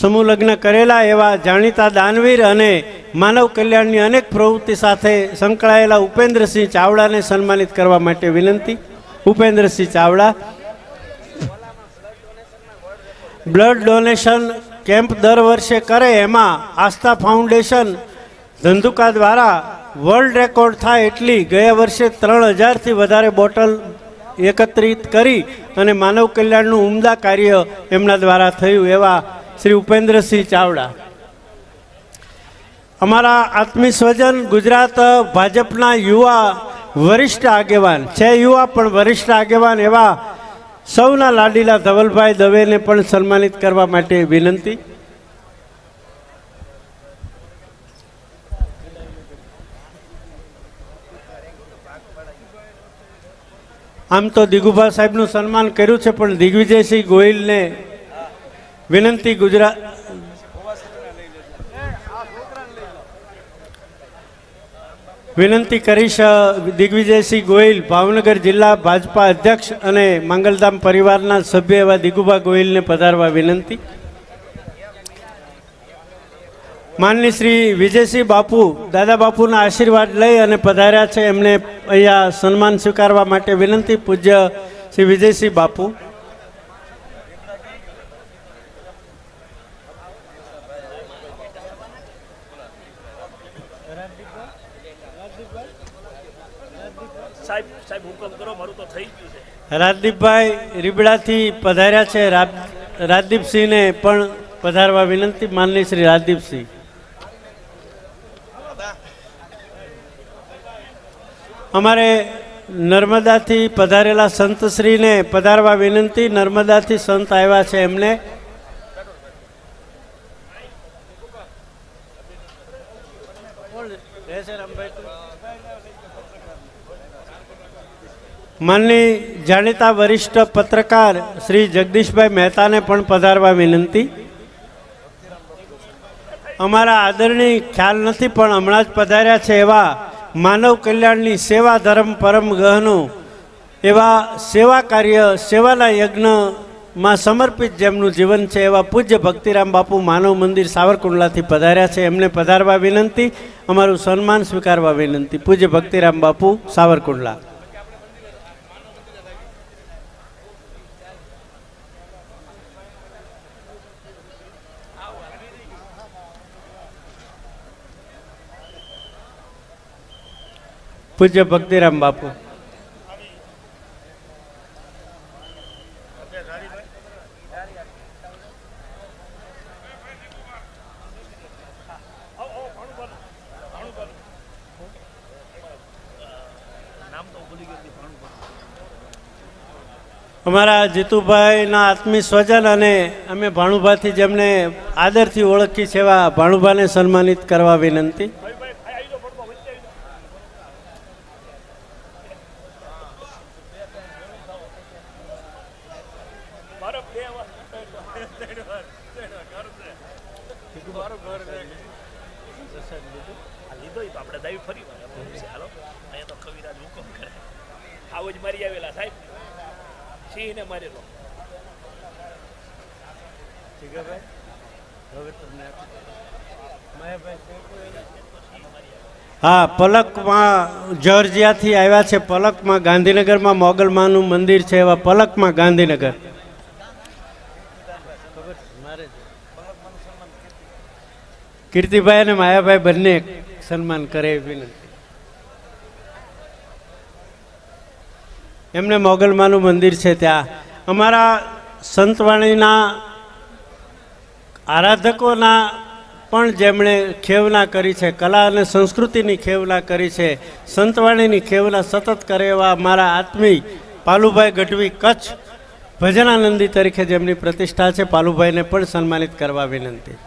સમૂહ લગ્ન કરેલા એવા જાણીતા દાનવીર અને માનવ કલ્યાણની અનેક પ્રવૃત્તિ સાથે સંકળાયેલા ઉપેન્દ્રસિંહ ચાવડાને સન્માનિત કરવા માટે વિનંતી. Upendrasinh Chavda. Blood donation camp દર વર્ષે કરે એમાં આસ્થા ફાઉન્ડેશન ધંધુકા દ્વારા વર્લ્ડ રેકોર્ડ થાય એટલી ગયા વર્ષે 3000થી વધારે બોટલ એકત્રિત કરી અને માનવ કલ્યાણનું ઉમદા કાર્ય એમના દ્વારા થયું એવા શ્રી ઉપેન્દ્રસિંહ ચાવડા. અમારા આત્મીય સ્વજન ગુજરાત ભાજપના યુવા વરિષ્ઠ આગેવાન છે, યુવા પણ વરિષ્ઠ આગેવાન એવા સૌના લાડીલા ધવલભાઈ દવેને પણ સન્માનિત કરવા માટે વિનંતી. આમ તો દિગુભા સાહેબનું સન્માન કર્યું છે, પણ દિગ્વિજયસિંહ ગોહિલને વિનંતી વિનંતી કરીશ. દિગ્વિજયસિંહ ગોહિલ ભાવનગર જિલ્લા ભાજપા અધ્યક્ષ અને મંગલધામ પરિવારના સભ્ય એવા દિગુભા ગોહિલને પધારવા વિનંતી. માનની શ્રી વિજયસિંહ બાપુ દાદા બાપુના આશીર્વાદ લઈ અને પધાર્યા છે, એમને અહીંયા સન્માન સ્વીકારવા માટે વિનંતી. પૂજ્ય શ્રી વિજયસિંહ બાપુ. રાજદીપભાઈ રીબડાથી પધાર્યા છે, રાજદીપસિંહને પણ પધારવા વિનંતી. માનની શ્રી રાજદીપસિંહ. અમારે નર્મદાથી પધારેલા સંતશ્રીને પધારવા વિનંતી. નર્મદાથી સંત આવ્યા છે, એમને માનની જાણીતા વરિષ્ઠ પત્રકાર શ્રી જગદીશભાઈ મહેતાને પણ પધારવા વિનંતી. અમારા આદરણીય ખ્યાલ નથી પણ હમણાં જ પધાર્યા છે એવા માનવ કલ્યાણની સેવા ધર્મ પરમ ગહનું એવા સેવા કાર્ય સેવાના યજ્ઞમાં સમર્પિત જેમનું જીવન છે એવા પૂજ્ય ભક્તિરામ બાપુ માનવ મંદિર સાવરકુંડલાથી પધાર્યા છે, એમને પધારવા વિનંતી. અમારું સન્માન સ્વીકારવા વિનંતી. પૂજ્ય ભક્તિરામ બાપુ સાવરકુંડલા. પૂજ્ય ભક્તિરામ બાપુ. અમારા જીતુભાઈના આત્મીય સ્વજન અને અમે ભાણુભાથી જેમને આદરથી ઓળખી છે એવા ભાણુભાને સન્માનિત કરવા વિનંતી. હા, પલકમાં જોર્જિયાથી આવ્યા છે. પલકમાં ગાંધીનગરમાં મોગલમાનું મંદિર છે એવા પલકમાં ગાંધીનગર. કીર્તિભાઈ અને માયાભાઈ બંને સન્માન કરે વિનંતી. એમને મોગલમાનું મંદિર છે ત્યાં. અમારા સંતવાણીના આરાધકોના પણ જેમણે ખેવના કરી છે, કલા અને સંસ્કૃતિની ખેવના કરી છે, સંતવાણીની ખેવના સતત કરે એવા અમારા આત્મીય પાલુભાઈ ગઢવી કચ્છ ભજનાનંદી તરીકે જેમની પ્રતિષ્ઠા છે, પાલુભાઈને પણ સન્માનિત કરવા વિનંતી.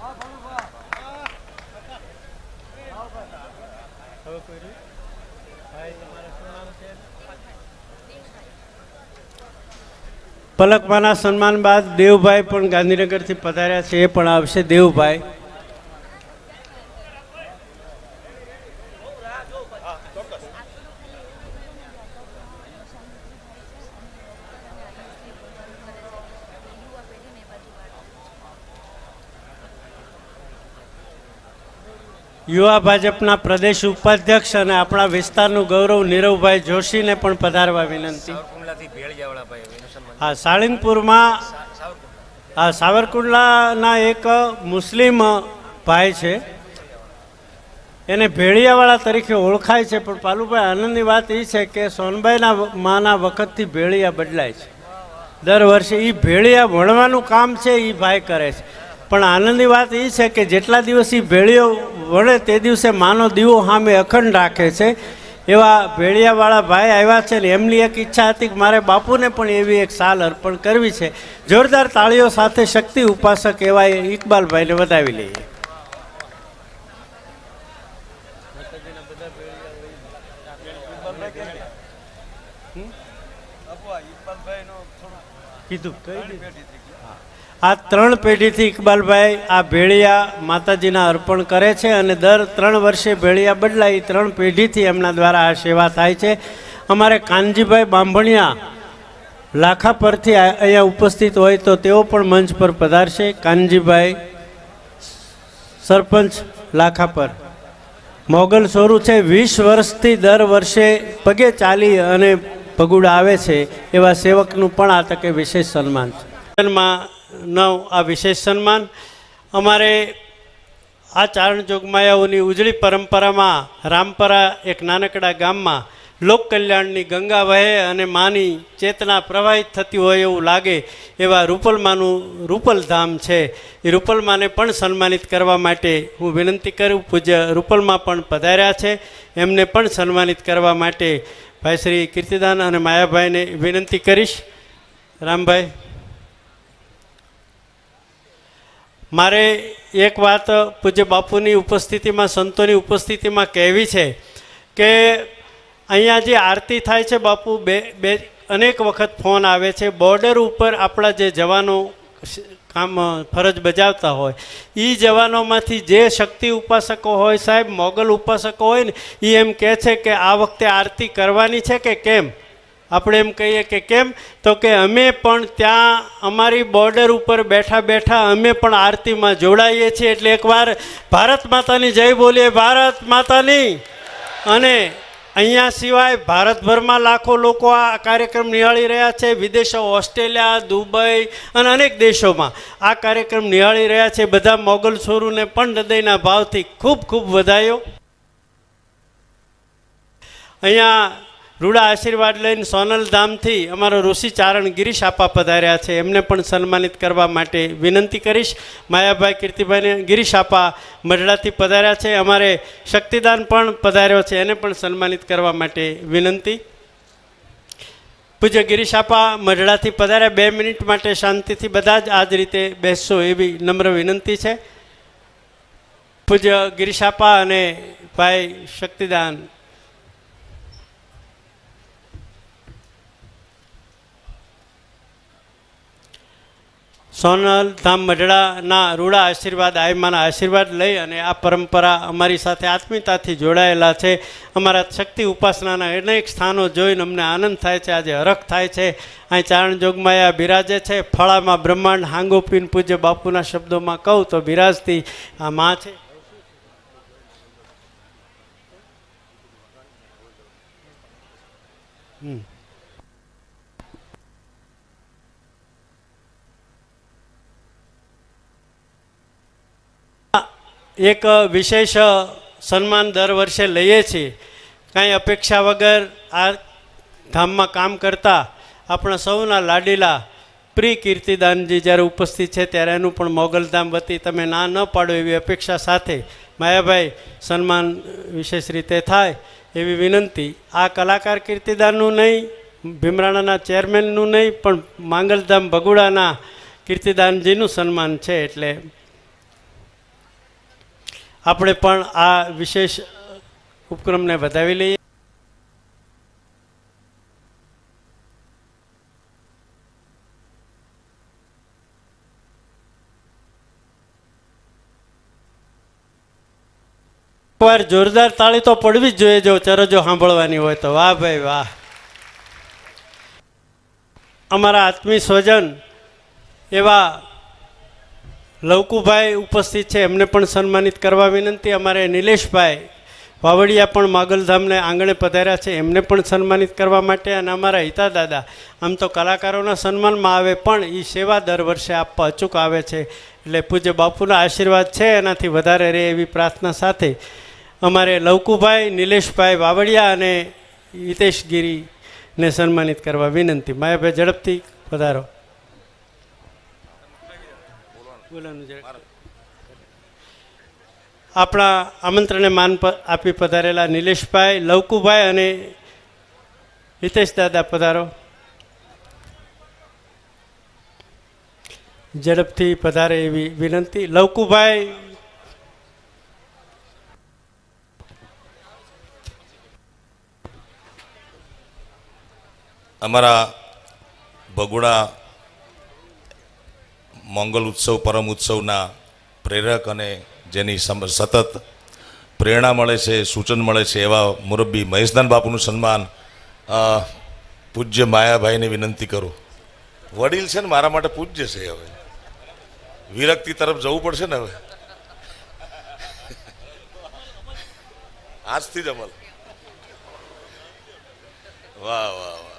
પલકમાના સન્માન બાદ દેવભાઈ પણ ગાંધીનગરથી પધાર્યા છે, એ પણ આવશે. દેવભાઈ. યુવા ભાજપના પ્રદેશ ઉપાધ્યક્ષ અને આપણા વિસ્તારનું ગૌરવ નીરવભાઈ જોશીને પણ પધારવા વિનંતી. હા, સાળીંગપુરમાં હા સાવરકુંડલાના એક મુસ્લિમ ભાઈ છે, એને ભેળિયાવાળા તરીકે ઓળખાય છે. પણ પાલુભાઈ આનંદની વાત એ છે કે સોનબાઈના માના વખતથી ભેળિયા બદલાય છે દર વર્ષે. એ ભેળિયા વણવાનું કામ છે એ ભાઈ કરે છે. પણ આનંદની વાત એ છે કે જેટલા દિવસ એ ભેળીઓ વળે તે દિવસે માનો દીવો સામે અખંડ રાખે છે. એવા ભેળિયાવાળા ભાઈ આવ્યા છે ને એમની એક ઈચ્છા હતી કે મારે બાપુને પણ એવી એક સાલ અર્પણ કરવી છે. જોરદાર તાળીઓ સાથે શક્તિ ઉપાસક એવા ઇકબાલભાઈને વધાવી લઈએ. આ 3 પેઢીથી ઇકબાલભાઈ આ ભેળિયા માતાજીના અર્પણ કરે છે અને દર 3 વર્ષે ભેળિયા બદલાય. 3 પેઢીથી એમના દ્વારા આ સેવા થાય છે. અમારે કાનજીભાઈ બાંભણિયા લાખા પરથી અહીંયા ઉપસ્થિત હોય તો તેઓ પણ મંચ પર પધારશે. કાનજીભાઈ સરપંચ લાખા પર મોગલ સોરું છે. 20 વર્ષથી દર વર્ષે પગે ચાલી અને પગુડા આવે છે એવા સેવકનું પણ આ તકે વિશેષ સન્માન છે. આ વિશેષ સન્માન અમારે આ ચારણ જોગમાયાઓની ઉજળી પરંપરામાં રામપરા એક નાનકડા ગામમાં લોક કલ્યાણની ગંગા વહે અને માની ચેતના પ્રવાહિત થતી હોય એવું લાગે એવા રૂપલમાનું રૂપલધામ છે. એ રૂપલમાને પણ સન્માનિત કરવા માટે હું વિનંતી કરું. પૂજ્ય રૂપલમાં પણ પધાર્યા છે, એમને પણ સન્માનિત કરવા માટે ભાઈ શ્રી કીર્તિદાન અને માયાભાઈને વિનંતી કરીશ. રામભાઈ, મારે એક વાત પૂજ્ય બાપુની ઉપસ્થિતિમાં, સંતોની ઉપસ્થિતિમાં કહેવી છે કે અહીંયા જે આરતી થાય છે બાપુ, બે અનેક વખત ફોન આવે છે. બોર્ડર ઉપર આપણા જે જવાનો કામ ફરજ બજાવતા હોય એ જવાનોમાંથી જે શક્તિ ઉપાસકો હોય સાહેબ, મોગલ ઉપાસકો હોય ને, એ એમ કહે છે કે આ વખતે આરતી કરવાની છે કે કેમ. આપણે એમ કહીએ કે કેમ, તો કે અમે પણ ત્યાં અમારી બોર્ડર ઉપર બેઠા બેઠા અમે પણ આરતીમાં જોડાઈએ છીએ. એટલે એકવાર ભારત માતાની જય બોલીએ, ભારત માતાની. અને અહીંયા સિવાય ભારતભરમાં લાખો લોકો આ કાર્યક્રમ નિહાળી રહ્યા છે. વિદેશો, ઓસ્ટ્રેલિયા, દુબઈ અને અનેક દેશોમાં આ કાર્યક્રમ નિહાળી રહ્યા છે. બધા મોગલ સોરુને પણ હૃદયના ભાવથી ખૂબ ખૂબ વધાયો. અહીંયા રૂડા આશીર્વાદ લઈને સોનલ ધામથી અમારો ઋષિ ચારણ ગિરીશ આપા પધાર્યા છે, એમને પણ સન્માનિત કરવા માટે વિનંતી કરીશ. માયાભાઈ કીર્તિભાઈને ગિરીશ આપા મઢડાથી પધાર્યા છે. અમારે શક્તિદાન પણ પધાર્યો છે, એને પણ સન્માનિત કરવા માટે વિનંતી. પૂજ્ય ગિરીશ આપા મઢડાથી પધાર્યા. 2 મિનિટ માટે શાંતિથી બધા જ આ જ રીતે બેસશો એવી નમ્ર વિનંતી છે. પૂજ્ય ગિરીશ આપા અને ભાઈ શક્તિદાન. સોનલ ધામ મઢડાના રૂડા આશીર્વાદ, આયમાના આશીર્વાદ લઈ અને આ પરંપરા અમારી સાથે આત્મીયતાથી જોડાયેલા છે. અમારા શક્તિ ઉપાસનાના અનેક સ્થાનો જોઈને અમને આનંદ થાય છે, આજે હરખ થાય છે. અહીં ચારણ જોગમાયા બિરાજે છે. ફળામાં બ્રહ્માંડ હાંગોપીન પૂજ્ય બાપુના શબ્દોમાં કહું તો બિરાજતી આ માં છે. એક વિશેષ સન્માન દર વર્ષે લઈએ છીએ. કાંઈ અપેક્ષા વગર આ ધામમાં કામ કરતા આપણા સૌના લાડીલા પ્રિય કીર્તિદાનજી જ્યારે ઉપસ્થિત છે ત્યારે એનું પણ મોગલધામ વતી તમે ના ન પાડો એવી અપેક્ષા સાથે માયાભાઈ સન્માન વિશેષ રીતે થાય એવી વિનંતી. આ કલાકાર કીર્તિદાનનું નહીં, ભીમરાણાના ચેરમેનનું નહીં, પણ માંગલધામ ભગુડાના કીર્તિદાનજીનું સન્માન છે. એટલે આપણે પણ આ વિશેષ ઉપક્રમને વધાવી લઈએ. એકવાર જોરદાર તાળી તો પડવી જ જોઈએ જો ચરજો સાંભળવાની હોય તો. વાહ ભાઈ વાહ. અમારા આત્મીય સ્વજન એવા લવકુભાઈ ઉપસ્થિત છે, એમને પણ સન્માનિત કરવા વિનંતી. અમારે નિલેશભાઈ વાવડિયા પણ માગલધામને આંગણે પધાર્યા છે, એમને પણ સન્માનિત કરવા માટે. અને અમારા હિતા દાદા આમ તો કલાકારોના સન્માનમાં આવે પણ એ સેવા દર વર્ષે આપવા અચૂક આવે છે. એટલે પૂજ્ય બાપુના આશીર્વાદ છે એનાથી વધારે રહે એવી પ્રાર્થના સાથે અમારે લવકુભાઈ, નિલેશભાઈ વાવડિયા અને હિતેશગીરીને સન્માનિત કરવા વિનંતી. માયાભાઈ ઝડપથી પધારો. બોલવાનું જરા. આપણા આમંત્રણને માન આપી પધારેલા નિલેશભાઈ, લવકુભાઈ અને હિતેશ દાદા પધારો. ઝડપથી પધારે એવી વિનંતી. લવકુભાઈ, અમારા ભગોડા મંગલ ઉત્સવ પરમ ઉત્સવના પ્રેરક અને જેની સતત પ્રેરણા મળે છે, સૂચન મળે છે એવા મુરબ્બી મહેશદાન બાપુનું સન્માન પૂજ્ય માયાભાઈને વિનંતી કરું. વડીલ છે ને મારા માટે પૂજ્ય છે. હવે વિરક્તિ તરફ જવું પડશે ને. હવે આજથી જ અમલ. વાહ વાહ વાહ.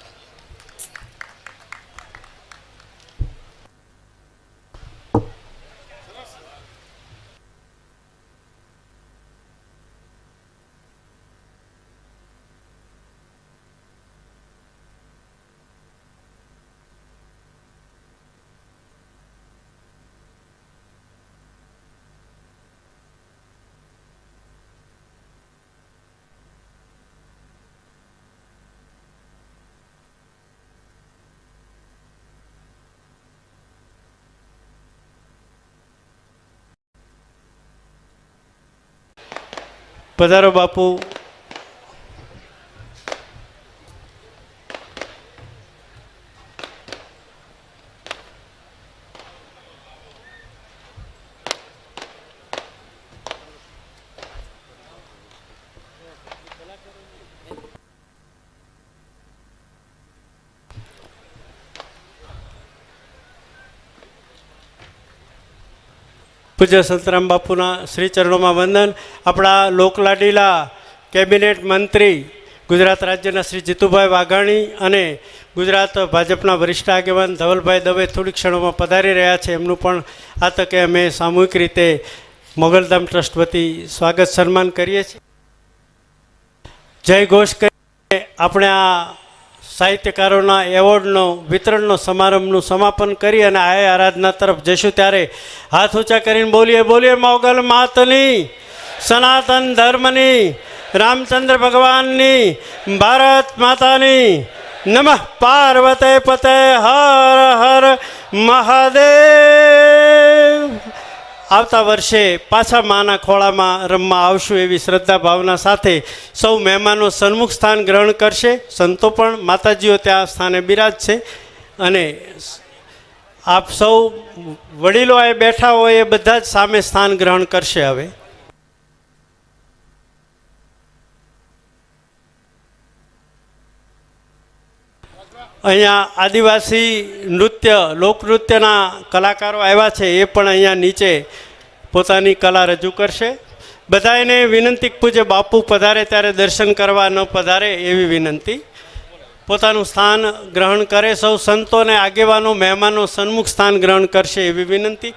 પધારો બાપુ. પૂજ્ય સંતરામ બાપુના શ્રી ચરણોમાં વંદન. આપણા લોકલાડીલા કેબિનેટ મંત્રી ગુજરાત રાજ્યના શ્રી જીતુભાઈ વાઘાણી અને ગુજરાત ભાજપના વરિષ્ઠ આગેવાન ધવલભાઈ દવે થોડીક ક્ષણોમાં પધારી રહ્યા છે. એમનું પણ આ તકે અમે સામૂહિક રીતે મોગલધામ ટ્રસ્ટ વતી સ્વાગત સન્માન કરીએ છીએ. જય ઘોષ કરીને આપણે આ સાહિત્યકારોના એવોર્ડનો વિતરણનો સમારંભનું સમાપન કરી અને આ આરાધના તરફ જઈશું. ત્યારે હાથ ઊંચા કરીને બોલીએ બોલીએ મોગલ માતની, સનાતન ધર્મની, રામચંદ્ર ભગવાનની, ભારત માતાની. નમઃ પાર્વતે પતે હર હર મહાદેવ. આવતા વર્ષે પાછા માના ખોળામાં રમવા આવશું એવી શ્રદ્ધા ભાવના સાથે સૌ મહેમાનો સન્મુખ સ્થાન ગ્રહણ કરશે. સંતો પણ માતાજીઓ ત્યાં સ્થાને બિરાજ છે અને આપ સૌ વડીલો એ બેઠા હોય એ બધા જ સામે સ્થાન ગ્રહણ કરશે. હવે અહીંયા આદિવાસી નૃત્ય લોકનૃત્યના કલાકારો આવ્યા છે, એ પણ અહીંયા નીચે પોતાની કલા રજૂ કરશે. બધાને વિનંતી, પૂજ્ય બાપુ પધારે ત્યારે દર્શન કરવા ન પધારે એવી વિનંતી. પોતાનું સ્થાન ગ્રહણ કરે. સૌ સંતોને આગેવાનો મહેમાનો સન્મુખ સ્થાન ગ્રહણ કરશે એવી વિનંતી.